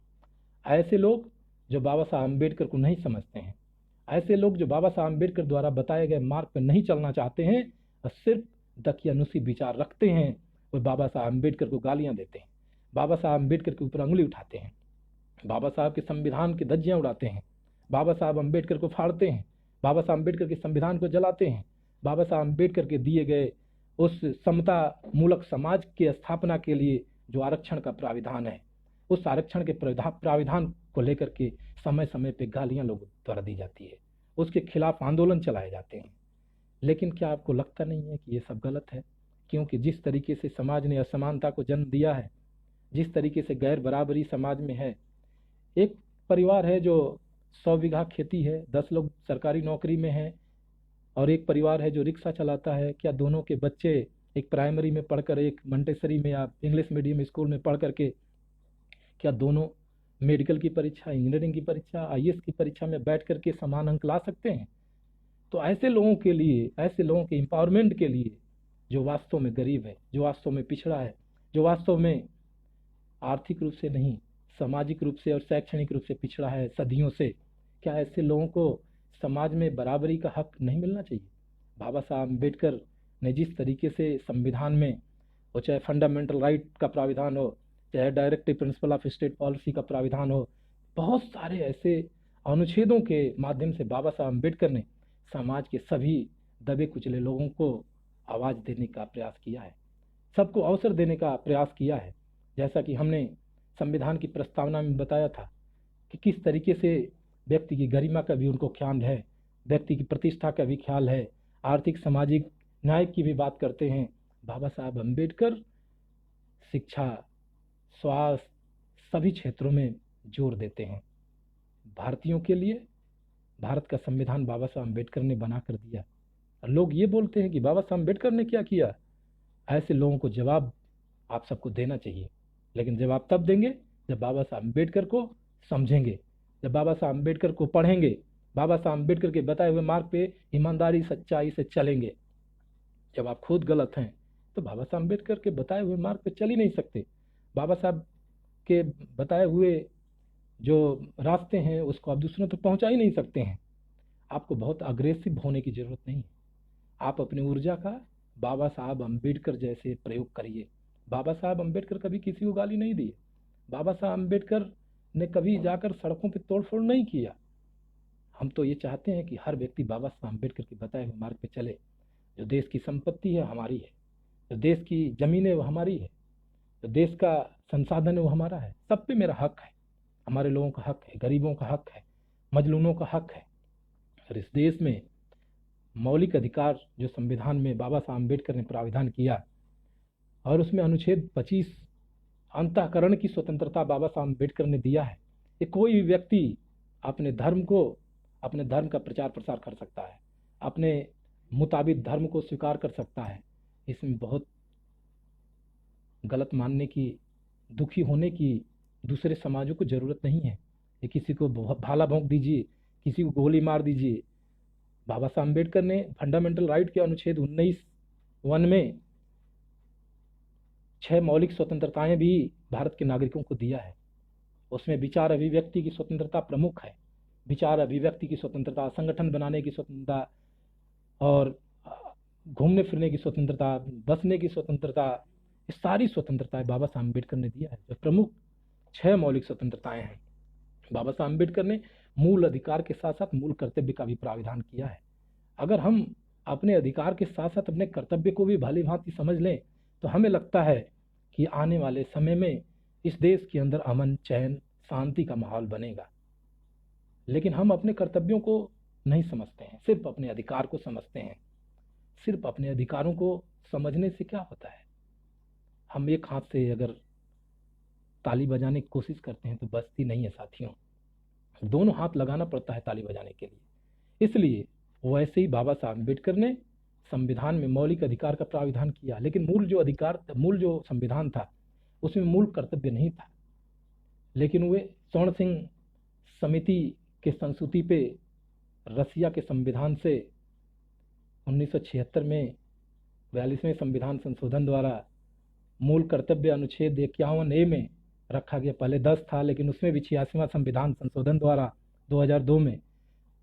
ऐसे लोग जो बाबा साहब अम्बेडकर को नहीं समझते हैं, ऐसे लोग जो बाबा साहब अम्बेडकर द्वारा बताए गए मार्ग पर नहीं चलना चाहते हैं और सिर्फ दकियानुसी विचार रखते हैं, वो बाबा साहब अम्बेडकर को गालियां देते हैं, बाबा साहब अम्बेडकर के ऊपर अंगुली उठाते हैं, बाबा साहब के संविधान की धज्जियां उड़ाते हैं, बाबा साहब अम्बेडकर को फाड़ते हैं, बाबा साहब अम्बेडकर के संविधान को जलाते हैं, बाबा साहब अम्बेडकर के दिए गए उस समता मूलक समाज की स्थापना के लिए जो आरक्षण का प्राविधान है, उस आरक्षण के प्राविधान को लेकर के समय समय पे गालियां लोगों द्वारा दी जाती है, उसके खिलाफ आंदोलन चलाए जाते हैं। लेकिन क्या आपको लगता नहीं है कि ये सब गलत है? क्योंकि जिस तरीके से समाज ने असमानता को जन्म दिया है, जिस तरीके से गैर बराबरी समाज में है, एक परिवार है जो 100 बीघा खेती है, 10 लोग सरकारी नौकरी में हैं, और एक परिवार है जो रिक्शा चलाता है। क्या दोनों के बच्चे एक प्राइमरी में पढ़कर, एक मंटेसरी में या इंग्लिश मीडियम स्कूल में पढ़ करके, क्या दोनों मेडिकल की परीक्षा, इंजीनियरिंग की परीक्षा, आईएएस की परीक्षा में बैठ करके समान अंक ला सकते हैं? तो ऐसे लोगों के लिए, ऐसे लोगों के एम्पावरमेंट के लिए, जो वास्तव में गरीब है, जो वास्तव में पिछड़ा है, जो वास्तव में आर्थिक रूप से नहीं, सामाजिक रूप से और शैक्षणिक रूप से पिछड़ा है सदियों से, क्या ऐसे लोगों को समाज में बराबरी का हक नहीं मिलना चाहिए? बाबा साहब अम्बेडकर ने जिस तरीके से संविधान में, वो चाहे फंडामेंटल राइट का प्राविधान हो, चाहे directive principle of state policy का प्राविधान हो, बहुत सारे ऐसे अनुच्छेदों के माध्यम से बाबा साहब अम्बेडकर ने समाज के सभी दबे कुचले लोगों को आवाज़ देने का प्रयास किया है, सबको अवसर देने का प्रयास किया है। जैसा कि हमने संविधान की प्रस्तावना में बताया था कि किस तरीके से व्यक्ति की गरिमा का भी उनको ख्याल है, व्यक्ति की प्रतिष्ठा का भी ख्याल है, आर्थिक सामाजिक न्याय की भी बात करते हैं। बाबा साहब अम्बेडकर शिक्षा, स्वास्थ्य, सभी क्षेत्रों में जोर देते हैं। भारतीयों के लिए भारत का संविधान बाबा साहब अम्बेडकर ने बना कर दिया। और लोग ये बोलते हैं कि बाबा साहब अम्बेडकर ने क्या किया? ऐसे लोगों को जवाब आप सबको देना चाहिए, लेकिन जवाब तब देंगे जब बाबा साहब अम्बेडकर को समझेंगे, जब बाबा साहब अम्बेडकर को पढ़ेंगे, बाबा साहब अम्बेडकर के बताए हुए मार्ग पे ईमानदारी सच्चाई से चलेंगे। जब आप खुद गलत हैं तो बाबा साहब अम्बेडकर के बताए हुए मार्ग पे चल ही नहीं सकते। बाबा साहब के बताए हुए जो रास्ते हैं उसको आप दूसरों तक पहुंचा ही नहीं सकते हैं। आपको बहुत अग्रेसिव होने की जरूरत नहीं है। आप अपनी ऊर्जा का बाबा साहब अम्बेडकर जैसे प्रयोग करिए। बाबा साहब अम्बेडकर कभी किसी को गाली नहीं दी। बाबा साहब अम्बेडकर ने कभी जाकर सड़कों पर तोड़फोड़ नहीं किया। हम तो ये चाहते हैं कि हर व्यक्ति बाबा साहब अम्बेडकर के बताए हुए मार्ग पे चले। जो देश की संपत्ति है हमारी है, जो देश की जमीन है वो हमारी है, जो देश का संसाधन है वो हमारा है। सब पे मेरा हक है, हमारे लोगों का हक है, गरीबों का हक है, मजलूमों का हक है। और इस देश में मौलिक अधिकार जो संविधान में बाबा साहब अम्बेडकर ने प्राविधान किया, और उसमें अनुच्छेद 25 अंतःकरण की स्वतंत्रता बाबा साहब अम्बेडकर ने दिया है। ये कोई भी व्यक्ति अपने धर्म का प्रचार प्रसार कर सकता है, अपने मुताबिक धर्म को स्वीकार कर सकता है। इसमें बहुत गलत मानने की, दुखी होने की दूसरे समाजों को जरूरत नहीं है। ये किसी को भाला भोंक दीजिए, किसी को गोली मार दीजिए। बाबा साहब अम्बेडकर ने फंडामेंटल राइट के अनुच्छेद 19(1) में 6 मौलिक स्वतंत्रताएं भी भारत के नागरिकों को दिया है। उसमें विचार अभिव्यक्ति की स्वतंत्रता प्रमुख है। विचार अभिव्यक्ति की स्वतंत्रता, संगठन बनाने की स्वतंत्रता, और घूमने फिरने की स्वतंत्रता, बसने की स्वतंत्रता, ये सारी स्वतंत्रताएं बाबा साहब अम्बेडकर ने दिया है। जो प्रमुख 6 मौलिक स्वतंत्रताएं हैं, बाबा साहब अम्बेडकर ने मूल अधिकार के साथ साथ मूल कर्तव्य का भी प्राविधान किया है। अगर हम अपने अधिकार के साथ साथ अपने कर्तव्य को भी भली भांति समझ लें तो हमें लगता है कि आने वाले समय में इस देश के अंदर अमन, चैन, शांति का माहौल बनेगा। लेकिन हम अपने कर्तव्यों को नहीं समझते हैं, सिर्फ अपने अधिकार को समझते हैं। सिर्फ अपने अधिकारों को समझने से क्या होता है? हम एक हाथ से अगर ताली बजाने की कोशिश करते हैं तो बजती नहीं है साथियों, दोनों हाथ लगाना पड़ता है ताली बजाने के लिए। इसलिए वैसे ही बाबा साहब अम्बेडकर ने संविधान में मौलिक अधिकार का प्राविधान किया, लेकिन मूल जो संविधान था उसमें मूल कर्तव्य नहीं था। लेकिन वे स्वर्ण सिंह समिति के संस्तुति पे रसिया के संविधान से 1976 में 42वें संविधान संशोधन द्वारा मूल कर्तव्य अनुच्छेद 51(a) में रखा गया। पहले 10 था, लेकिन उसमें भी 86वां संविधान संशोधन द्वारा 2002 में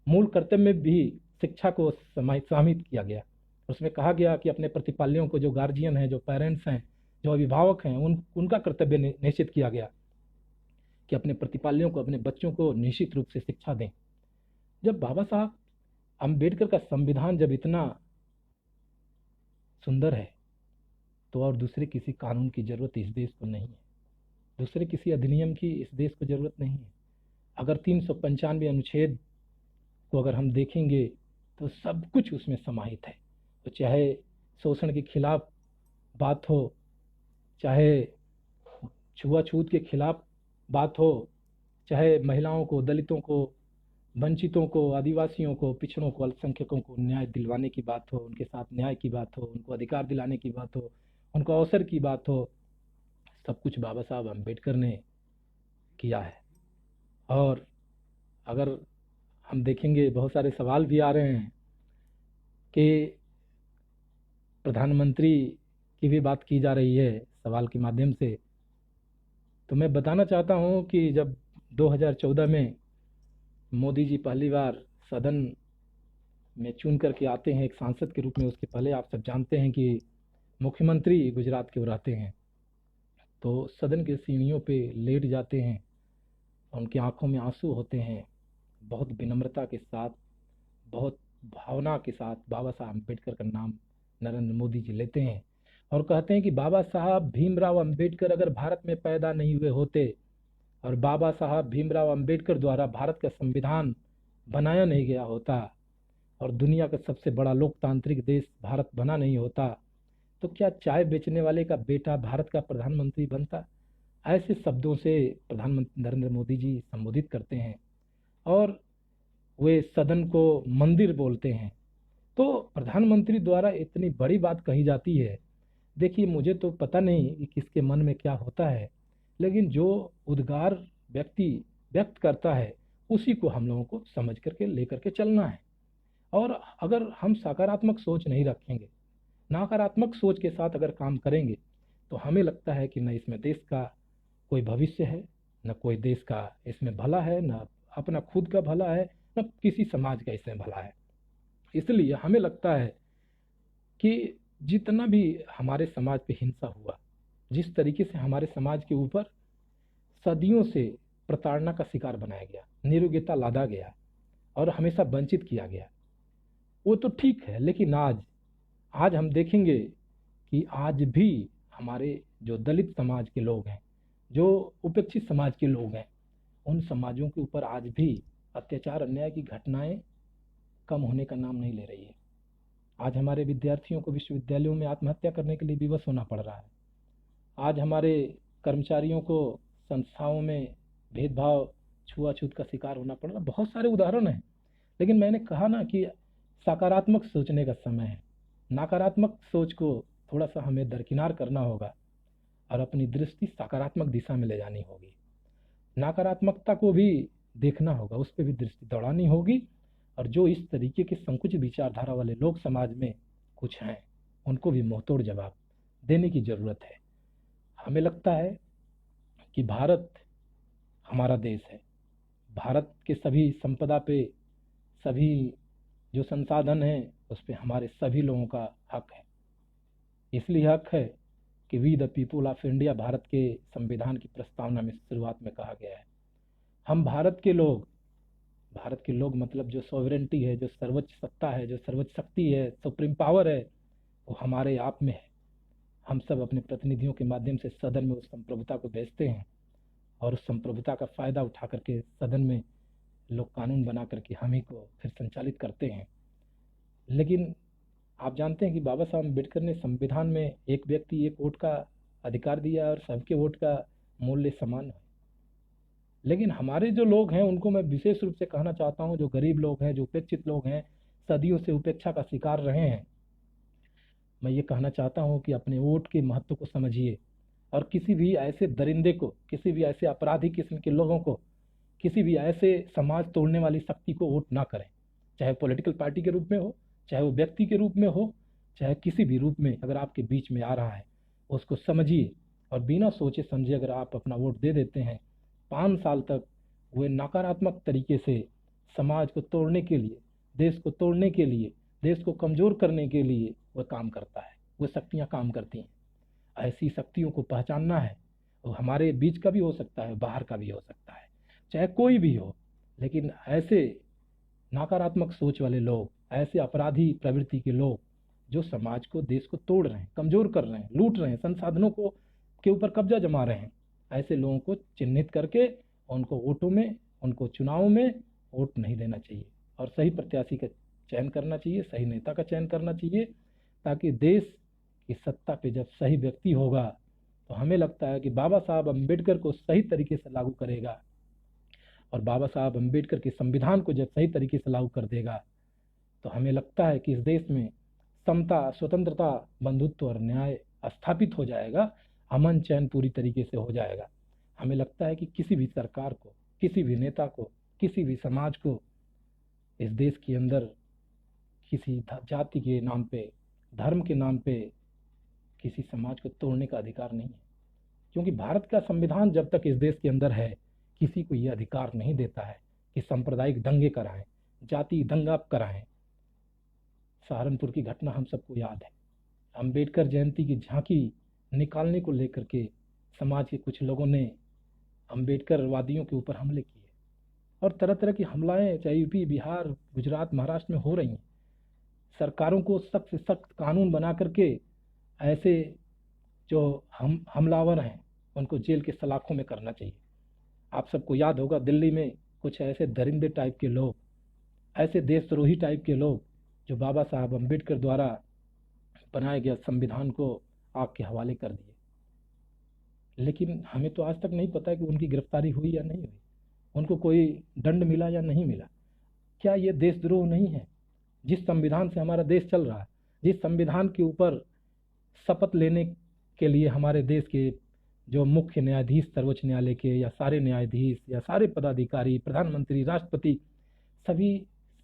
मूल कर्तव्य में भी शिक्षा को शामिल किया गया। उसमें कहा गया कि अपने प्रतिपाल्यों को, जो गार्जियन हैं, जो पेरेंट्स हैं, जो अभिभावक हैं, उनका कर्तव्य निश्चित किया गया कि अपने प्रतिपाल्यों को, अपने बच्चों को निश्चित रूप से शिक्षा दें। जब बाबा साहब अम्बेडकर का संविधान जब इतना सुंदर है तो और दूसरे किसी कानून की जरूरत इस देश को नहीं है। दूसरे किसी अधिनियम की इस देश को ज़रूरत नहीं है। अगर 395 अनुच्छेद को अगर हम देखेंगे तो सब कुछ उसमें समाहित है। तो चाहे शोषण के खिलाफ बात हो, चाहे छुआछूत के खिलाफ बात हो, चाहे महिलाओं को, दलितों को, वंचितों को, आदिवासियों को, पिछड़ों को, अल्पसंख्यकों को न्याय दिलवाने की बात हो, उनके साथ न्याय की बात हो, उनको अधिकार दिलाने की बात हो, उनको अवसर की बात हो, सब कुछ बाबा साहब अम्बेडकर ने किया है। और अगर हम देखेंगे बहुत सारे सवाल भी आ रहे हैं कि प्रधानमंत्री की भी बात की जा रही है सवाल के माध्यम से। तो मैं बताना चाहता हूं कि जब 2014 में मोदी जी पहली बार सदन में चुन करके आते हैं एक सांसद के रूप में, उसके पहले आप सब जानते हैं कि मुख्यमंत्री गुजरात के वो रहते हैं। तो सदन के सीढ़ियों पे लेट जाते हैं, उनकी आंखों में आंसू होते हैं, बहुत विनम्रता के साथ, बहुत भावना के साथ बाबा साहब अम्बेडकर का नाम नरेंद्र मोदी जी लेते हैं और कहते हैं कि बाबा साहब भीमराव अम्बेडकर अगर भारत में पैदा नहीं हुए होते और बाबा साहब भीमराव अम्बेडकर द्वारा भारत का संविधान बनाया नहीं गया होता और दुनिया का सबसे बड़ा लोकतांत्रिक देश भारत बना नहीं होता, तो क्या चाय बेचने वाले का बेटा भारत का प्रधानमंत्री बनता। ऐसे शब्दों से प्रधानमंत्री नरेंद्र मोदी जी संबोधित करते हैं और वे सदन को मंदिर बोलते हैं। तो प्रधानमंत्री द्वारा इतनी बड़ी बात कही जाती है। देखिए, मुझे तो पता नहीं कि किसके मन में क्या होता है, लेकिन जो उद्गार व्यक्ति व्यक्त करता है उसी को हम लोगों को समझ करके लेकर के चलना है। और अगर हम सकारात्मक सोच नहीं रखेंगे, नकारात्मक सोच के साथ अगर काम करेंगे, तो हमें लगता है कि न इसमें देश का कोई भविष्य है, न कोई देश का इसमें भला है, न अपना खुद का भला है, न किसी समाज का इसमें भला है। इसलिए हमें लगता है कि जितना भी हमारे समाज पे हिंसा हुआ, जिस तरीके से हमारे समाज के ऊपर सदियों से प्रताड़ना का शिकार बनाया गया, निरुग्यता लादा गया और हमेशा वंचित किया गया, वो तो ठीक है। लेकिन आज हम देखेंगे कि आज भी हमारे जो दलित समाज के लोग हैं, जो उपेक्षित समाज के लोग हैं, उन समाजों के ऊपर आज भी अत्याचार, अन्याय की घटनाएं कम होने का नाम नहीं ले रही है। आज हमारे विद्यार्थियों को विश्वविद्यालयों में आत्महत्या करने के लिए विवश होना पड़ रहा है। आज हमारे कर्मचारियों को संस्थाओं में भेदभाव, छुआछूत का शिकार होना पड़ रहा है। बहुत सारे उदाहरण हैं। लेकिन मैंने कहा ना कि सकारात्मक सोचने का समय है। नकारात्मक सोच को थोड़ा सा हमें दरकिनार करना होगा और अपनी दृष्टि सकारात्मक दिशा में ले जानी होगी। नकारात्मकता को भी देखना होगा, उस पर भी दृष्टि दौड़ानी होगी। और जो इस तरीके के संकुचित विचारधारा वाले लोग समाज में कुछ हैं, उनको भी मुंहतोड़ जवाब देने की ज़रूरत है। हमें लगता है कि भारत हमारा देश है। भारत के सभी संपदा पे, सभी जो संसाधन हैं, उस पे हमारे सभी लोगों का हक है। इसलिए हक है कि we the people of India Bharat के संविधान की प्रस्तावना में शुरुआत में कहा गया है। हम भारत के लोग मतलब जो सॉवरेंटी है, जो सर्वोच्च सत्ता है, जो सर्वोच्च शक्ति है, सुप्रीम पावर है, वो हमारे आप में है। हम सब अपने प्रतिनिधियों के माध्यम से सदन में उस संप्रभुता को भेजते हैं और उस संप्रभुता का फायदा उठा करके सदन में लोग कानून बना करके हम ही को फिर संचालित करते हैं। लेकिन आप जानते हैं कि बाबा साहब अम्बेडकर ने संविधान में एक व्यक्ति एक वोट का अधिकार दिया और सबके वोट का मूल्य समान है। लेकिन हमारे जो लोग हैं उनको मैं विशेष रूप से कहना चाहता हूं, जो गरीब लोग हैं, जो उपेक्षित लोग हैं, सदियों से उपेक्षा का शिकार रहे हैं, मैं ये कहना चाहता हूं कि अपने वोट के महत्व को समझिए और किसी भी ऐसे दरिंदे को, किसी भी ऐसे अपराधी किस्म के लोगों को, किसी भी ऐसे समाज तोड़ने वाली शक्ति को वोट ना करें। चाहे पॉलिटिकल पार्टी के रूप में हो, चाहे वो व्यक्ति के रूप में हो, चाहे किसी भी रूप में अगर आपके बीच में आ रहा है, उसको समझिए और बिना सोचे समझे अगर आप अपना वोट दे देते हैं, 5 साल तक वे नकारात्मक तरीके से समाज को तोड़ने के लिए, देश को तोड़ने के लिए, देश को कमज़ोर करने के लिए वह काम करता है, वह शक्तियाँ काम करती हैं। ऐसी शक्तियों को पहचानना है। वो हमारे बीच का भी हो सकता है, बाहर का भी हो सकता है, चाहे कोई भी हो। लेकिन ऐसे नकारात्मक सोच वाले लोग, ऐसे अपराधी प्रवृत्ति के लोग जो समाज को, देश को तोड़ रहे हैं, कमज़ोर कर रहे हैं, लूट रहे हैं, संसाधनों को के ऊपर कब्जा जमा रहे हैं, ऐसे लोगों को चिन्हित करके उनको वोटों में, उनको चुनाव में वोट नहीं देना चाहिए और सही प्रत्याशी का चयन करना चाहिए, सही नेता का चयन करना चाहिए, ताकि देश की सत्ता पे जब सही व्यक्ति होगा तो हमें लगता है कि बाबा साहब अम्बेडकर को सही तरीके से लागू करेगा और बाबा साहब अम्बेडकर के संविधान को जब सही तरीके से लागू कर देगा तो हमें लगता है कि इस देश में समता, स्वतंत्रता, बंधुत्व और न्याय स्थापित हो जाएगा, अमन चैन पूरी तरीके से हो जाएगा। हमें लगता है कि किसी भी सरकार को, किसी भी नेता को, किसी भी समाज को इस देश के अंदर किसी जाति के नाम पे, धर्म के नाम पे किसी समाज को तोड़ने का अधिकार नहीं है, क्योंकि भारत का संविधान जब तक इस देश के अंदर है किसी को यह अधिकार नहीं देता है कि सांप्रदायिक दंगे कराएं, जाति दंगा कराएं। सहारनपुर की घटना हम सबको याद है। अंबेडकर जयंती की झांकी निकालने को लेकर के समाज के कुछ लोगों ने अंबेडकर वादियों के ऊपर हमले किए और तरह तरह की हमलाएं चाहे यूपी, बिहार, गुजरात, महाराष्ट्र में हो रही हैं। सरकारों को सख्त से सख्त कानून बना करके ऐसे जो हमलावर हैं उनको जेल के सलाखों में करना चाहिए। आप सबको याद होगा दिल्ली में कुछ ऐसे दरिंदे टाइप के लोग, ऐसे देशद्रोही टाइप के लोग जो बाबा साहब अम्बेडकर द्वारा बनाए गए संविधान को आग के हवाले कर दिए, लेकिन हमें तो आज तक नहीं पता कि उनकी गिरफ्तारी हुई या नहीं हुई, उनको कोई दंड मिला या नहीं मिला। क्या ये देशद्रोह नहीं है? जिस संविधान से हमारा देश चल रहा है, जिस संविधान के ऊपर शपथ लेने के लिए हमारे देश के जो मुख्य न्यायाधीश सर्वोच्च न्यायालय के, या सारे न्यायाधीश, या सारे पदाधिकारी, प्रधानमंत्री, राष्ट्रपति, सभी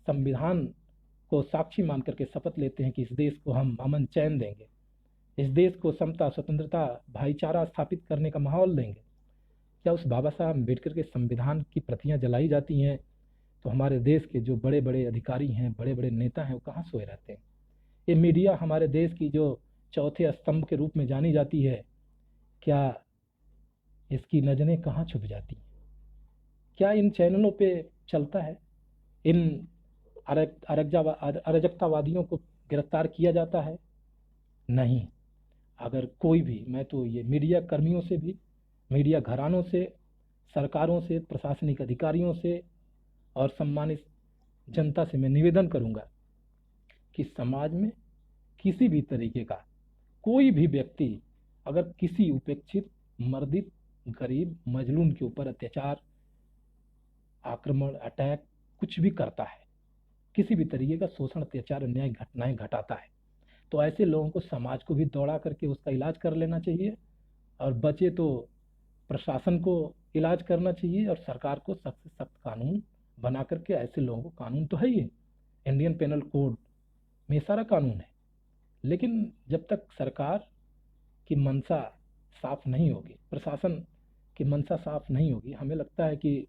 संविधान को साक्षी मान करके शपथ लेते हैं कि इस देश को हम अमन चैन देंगे, इस देश को समता, स्वतंत्रता, भाईचारा स्थापित करने का माहौल देंगे। क्या उस बाबा साहब अम्बेडकर के संविधान की प्रतियां जलाई जाती हैं तो हमारे देश के जो बड़े बड़े अधिकारी हैं, बड़े बड़े नेता हैं, वो कहाँ सोए रहते हैं? ये मीडिया हमारे देश की जो चौथे स्तंभ के रूप में जानी जाती है, क्या इसकी नजरें कहाँ छुप जाती हैं? क्या इन चैनलों पे चलता है? इन अराजकतावादियों को गिरफ्तार किया जाता है? नहीं। अगर कोई भी, मैं तो ये मीडिया कर्मियों से भी, मीडिया घरानों से, सरकारों से, प्रशासनिक अधिकारियों से और सम्मानित जनता से मैं निवेदन करूंगा कि समाज में किसी भी तरीके का कोई भी व्यक्ति अगर किसी उपेक्षित, मर्दित, गरीब, मजलूम के ऊपर अत्याचार, आक्रमण, अटैक कुछ भी करता है, किसी भी तरीके का शोषण, अत्याचार, अन्याय घटनाएं घटाता है, तो ऐसे लोगों को समाज को भी दौड़ा करके उसका इलाज कर लेना चाहिए और बचे तो प्रशासन को इलाज करना चाहिए और सरकार को सख्त से सख्त कानून बना करके ऐसे लोगों को, कानून तो है ही है, इंडियन पेनल कोड में सारा कानून है, लेकिन जब तक सरकार की मंशा साफ नहीं होगी, प्रशासन की मंशा साफ नहीं होगी, हमें लगता है कि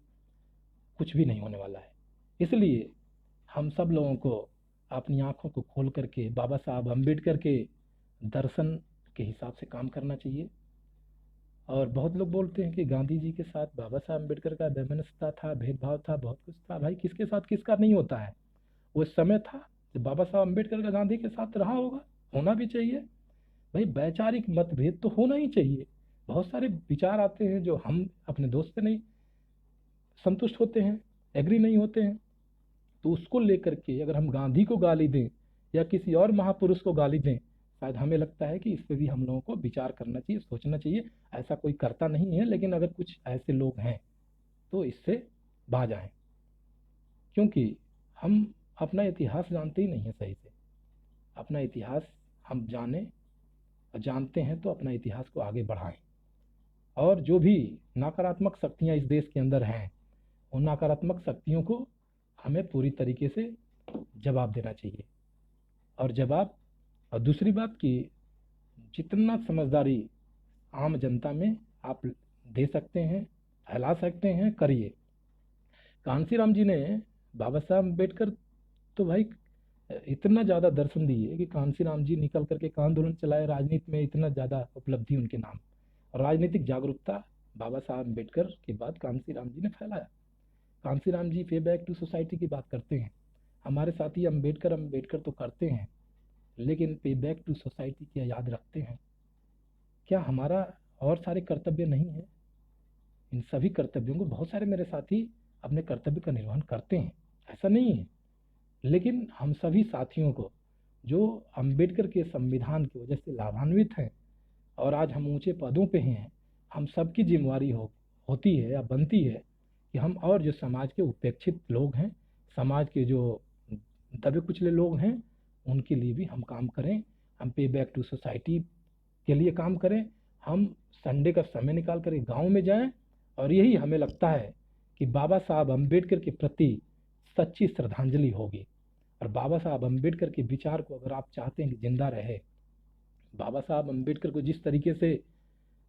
कुछ भी नहीं होने वाला है। इसलिए हम सब लोगों को अपनी आंखों को खोल करके बाबा साहब अम्बेडकर के दर्शन के हिसाब से काम करना चाहिए। और बहुत लोग बोलते हैं कि गांधी जी के साथ बाबा साहब अम्बेडकर का वैमनस्यता था, भेदभाव था, बहुत कुछ था। भाई किसके साथ किसका नहीं होता है? वो समय था जब बाबा साहब अम्बेडकर का गांधी के साथ रहा होगा, होना भी चाहिए। भाई वैचारिक मतभेद तो होना ही चाहिए। बहुत सारे विचार आते हैं जो हम अपने दोस्त से नहीं संतुष्ट होते हैं, एग्री नहीं होते हैं, तो उसको लेकर के अगर हम गांधी को गाली दें या किसी और महापुरुष को गाली दें, शायद हमें लगता है कि इस पर भी हम लोगों को विचार करना चाहिए, सोचना चाहिए। ऐसा कोई करता नहीं है, लेकिन अगर कुछ ऐसे लोग हैं तो इससे बाज आएं, क्योंकि हम अपना इतिहास जानते ही नहीं है सही से। अपना इतिहास हम जाने और जानते हैं तो अपना इतिहास को आगे बढ़ाएं, और जो भी नकारात्मक शक्तियां इस देश के अंदर हैं उन नकारात्मक शक्तियों को हमें पूरी तरीके से जवाब देना चाहिए। और दूसरी बात कि जितना समझदारी आम जनता में आप दे सकते हैं, फैला सकते हैं, करिए। कांशीराम जी ने, बाबा साहब अम्बेडकर तो भाई इतना ज़्यादा दर्शन दिए कि कांशीराम जी निकल करके एक आंदोलन चलाए, राजनीति में इतना ज़्यादा उपलब्धि उनके नाम, और राजनीतिक जागरूकता बाबा साहब अम्बेडकर के बाद कांशीराम जी ने फैलाया। कांशीराम जी पे बैक टू सोसाइटी की बात करते हैं, हमारे साथी अम्बेडकर तो करते हैं, लेकिन पे बैक टू सोसाइटी क्या याद रखते हैं? क्या हमारा और सारे कर्तव्य नहीं है? इन सभी कर्तव्यों को बहुत सारे मेरे साथी अपने कर्तव्य का निर्वहन करते हैं, ऐसा नहीं है। लेकिन हम सभी साथियों को जो अंबेडकर के संविधान की वजह से लाभान्वित हैं और आज हम ऊंचे पदों पे हैं, हम सबकी जिम्मेवारी होती है या बनती है कि हम और जो समाज के उपेक्षित लोग हैं, समाज के जो दबे कुचले लोग हैं, उनके लिए भी हम काम करें। हम पे बैक टू सोसाइटी के लिए काम करें। हम संडे का समय निकाल कर गांव में जाएं और यही हमें लगता है कि बाबा साहब अम्बेडकर के प्रति सच्ची श्रद्धांजलि होगी। और बाबा साहब अम्बेडकर के विचार को अगर आप चाहते हैं कि जिंदा रहे, बाबा साहब अम्बेडकर को जिस तरीके से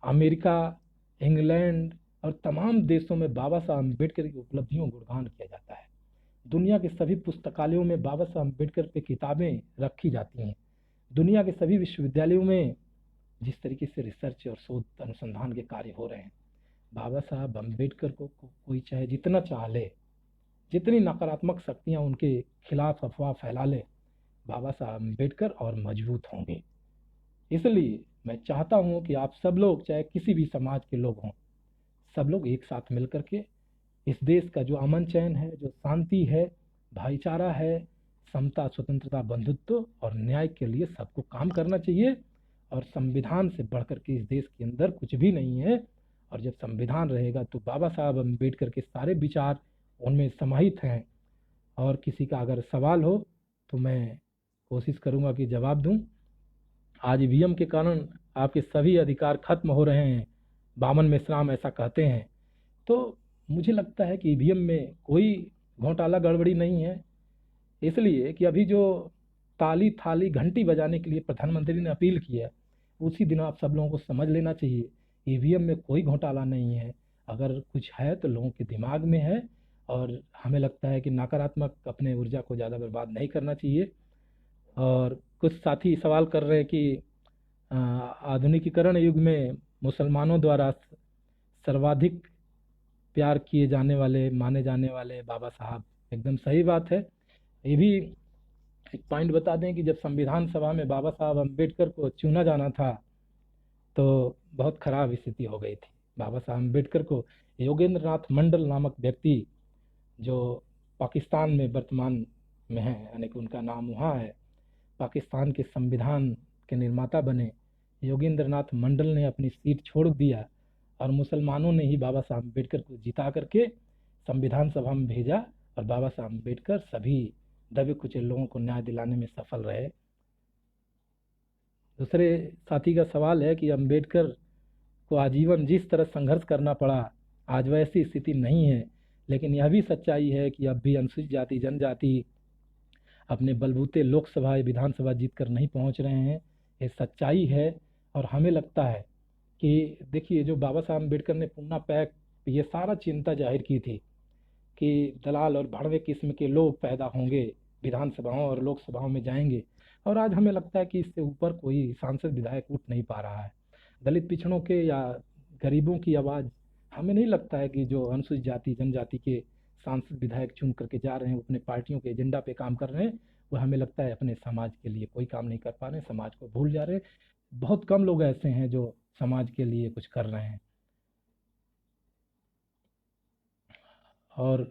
अमेरिका, इंग्लैंड और तमाम देशों में बाबा साहब अम्बेडकर की उपलब्धियों को गुणगान किया जाता है, दुनिया के सभी पुस्तकालयों में बाबा साहब अम्बेडकर पे किताबें रखी जाती हैं, दुनिया के सभी विश्वविद्यालयों में जिस तरीके से रिसर्च और शोध अनुसंधान के कार्य हो रहे हैं, बाबा साहब अम्बेडकर को कोई चाहे जितना चाह ले, जितनी नकारात्मक शक्तियां उनके खिलाफ अफवाह फैला ले, बाबा साहब अम्बेडकर और मजबूत होंगे। इसलिए मैं चाहता हूं कि आप सब लोग, चाहे किसी भी समाज के लोग हों, सब लोग एक साथ मिलकर के इस देश का जो अमन चैन है, जो शांति है, भाईचारा है, समता, स्वतंत्रता, बंधुत्व और न्याय के लिए सबको काम करना चाहिए। और संविधान से बढ़कर के इस देश के अंदर कुछ भी नहीं है। और जब संविधान रहेगा तो बाबा साहब अम्बेडकर के सारे विचार उनमें समाहित हैं। और किसी का अगर सवाल हो तो मैं कोशिश करूंगा कि जवाब दूं। आज ईवीएम के कारण आपके सभी अधिकार खत्म हो रहे हैं, बामन मेश्राम ऐसा कहते हैं। तो मुझे लगता है कि ईवीएम में कोई घोटाला गड़बड़ी नहीं है, इसलिए कि अभी जो ताली थाली घंटी बजाने के लिए प्रधानमंत्री ने अपील की है, उसी दिन आप सब लोगों को समझ लेना चाहिए ईवीएम में कोई घोटाला नहीं है। अगर कुछ है तो लोगों के दिमाग में है। और हमें लगता है कि नकारात्मक अपने ऊर्जा को ज़्यादा बर्बाद नहीं करना चाहिए। और कुछ साथी सवाल कर रहे हैं कि आधुनिकीकरण युग में मुसलमानों द्वारा सर्वाधिक प्यार किए जाने वाले, माने जाने वाले बाबा साहब, एकदम सही बात है। ये भी एक पॉइंट बता दें कि जब संविधान सभा में बाबा साहब अम्बेडकर को चुना जाना था तो बहुत खराब स्थिति हो गई थी। बाबा साहब अम्बेडकर को योगेंद्र नाथ मंडल नामक व्यक्ति, जो पाकिस्तान में वर्तमान में है, यानी कि उनका नाम वहाँ है, पाकिस्तान के संविधान के निर्माता बने, योगेंद्र नाथ मंडल ने अपनी सीट छोड़ दिया और मुसलमानों ने ही बाबा साहब अम्बेडकर को जिता करके संविधान सभा में भेजा। और बाबा साहब अम्बेडकर सभी दबे कुचले लोगों को न्याय दिलाने में सफल रहे। दूसरे साथी का सवाल है कि अम्बेडकर को आजीवन जिस तरह संघर्ष करना पड़ा, आज वैसी स्थिति नहीं है। लेकिन यह भी सच्चाई है कि अब भी अनुसूचित जाति, जनजाति अपने बलबूते लोकसभा या विधानसभा जीत कर नहीं पहुंच रहे हैं। ये सच्चाई है। और हमें लगता है कि देखिए, जो बाबा साहब अम्बेडकर ने पूना पैक ये सारा चिंता जाहिर की थी कि दलाल और भड़वे किस्म के लोग पैदा होंगे, विधानसभाओं और लोकसभाओं में जाएंगे। और आज हमें लगता है कि इससे ऊपर कोई सांसद विधायक उठ नहीं पा रहा है। दलित पिछड़ों के या गरीबों की आवाज़, हमें नहीं लगता है कि जो अनुसूचित जाति, जनजाति के सांसद विधायक चुन करके जा रहे हैं, वो अपने पार्टियों के एजेंडा पे काम कर रहे हैं, वो हमें लगता है अपने समाज के लिए कोई काम नहीं कर पा रहे हैं, समाज को भूल जा रहे हैं। बहुत कम लोग ऐसे हैं जो समाज के लिए कुछ कर रहे हैं। और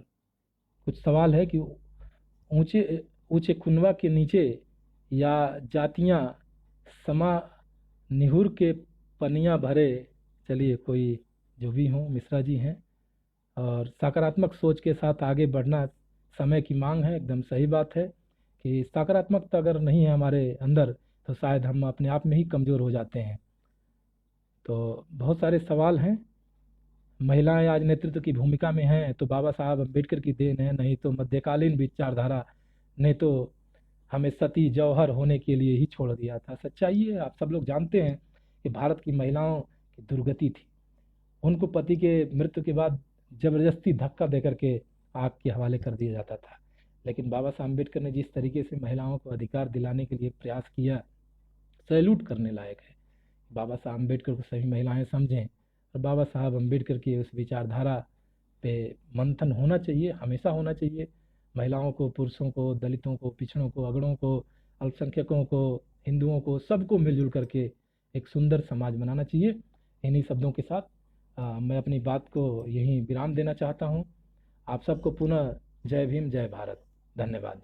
कुछ सवाल है कि ऊंचे ऊंचे कुनवा के नीचे या जातियां समा निहुर के पनिया भरे। चलिए, कोई जो भी हों, मिश्रा जी हैं। और सकारात्मक सोच के साथ आगे बढ़ना समय की मांग है, एकदम सही बात है कि सकारात्मकता अगर नहीं है हमारे अंदर तो शायद हम अपने आप में ही कमज़ोर हो जाते हैं। तो बहुत सारे सवाल हैं। महिलाएं आज नेतृत्व की भूमिका में हैं तो बाबा साहब अम्बेडकर की देन है, नहीं तो मध्यकालीन विचारधारा ने तो हमें सती जौहर होने के लिए ही छोड़ दिया था। सच्चाई है, आप सब लोग जानते हैं कि भारत की महिलाओं की दुर्गति थी। उनको पति के मृत्यु के बाद जबरदस्ती धक्का देकर के आग के हवाले कर दिया जाता था। लेकिन बाबा साहब अम्बेडकर ने जिस तरीके से महिलाओं को अधिकार दिलाने के लिए प्रयास किया, सैल्यूट करने लायक है। बाबा साहब अम्बेडकर को सभी महिलाएं समझें और बाबा साहब अम्बेडकर की उस विचारधारा पे मंथन होना चाहिए, हमेशा होना चाहिए। महिलाओं को, पुरुषों को, दलितों को, पिछड़ों को, अगड़ों को, अल्पसंख्यकों को, हिंदुओं को, सबको मिलजुल करके एक सुंदर समाज बनाना चाहिए। इन्हीं शब्दों के साथ मैं अपनी बात को यहीं विराम देना चाहता हूँ। आप सबको पुनः जय भीम, जय भारत। धन्यवाद।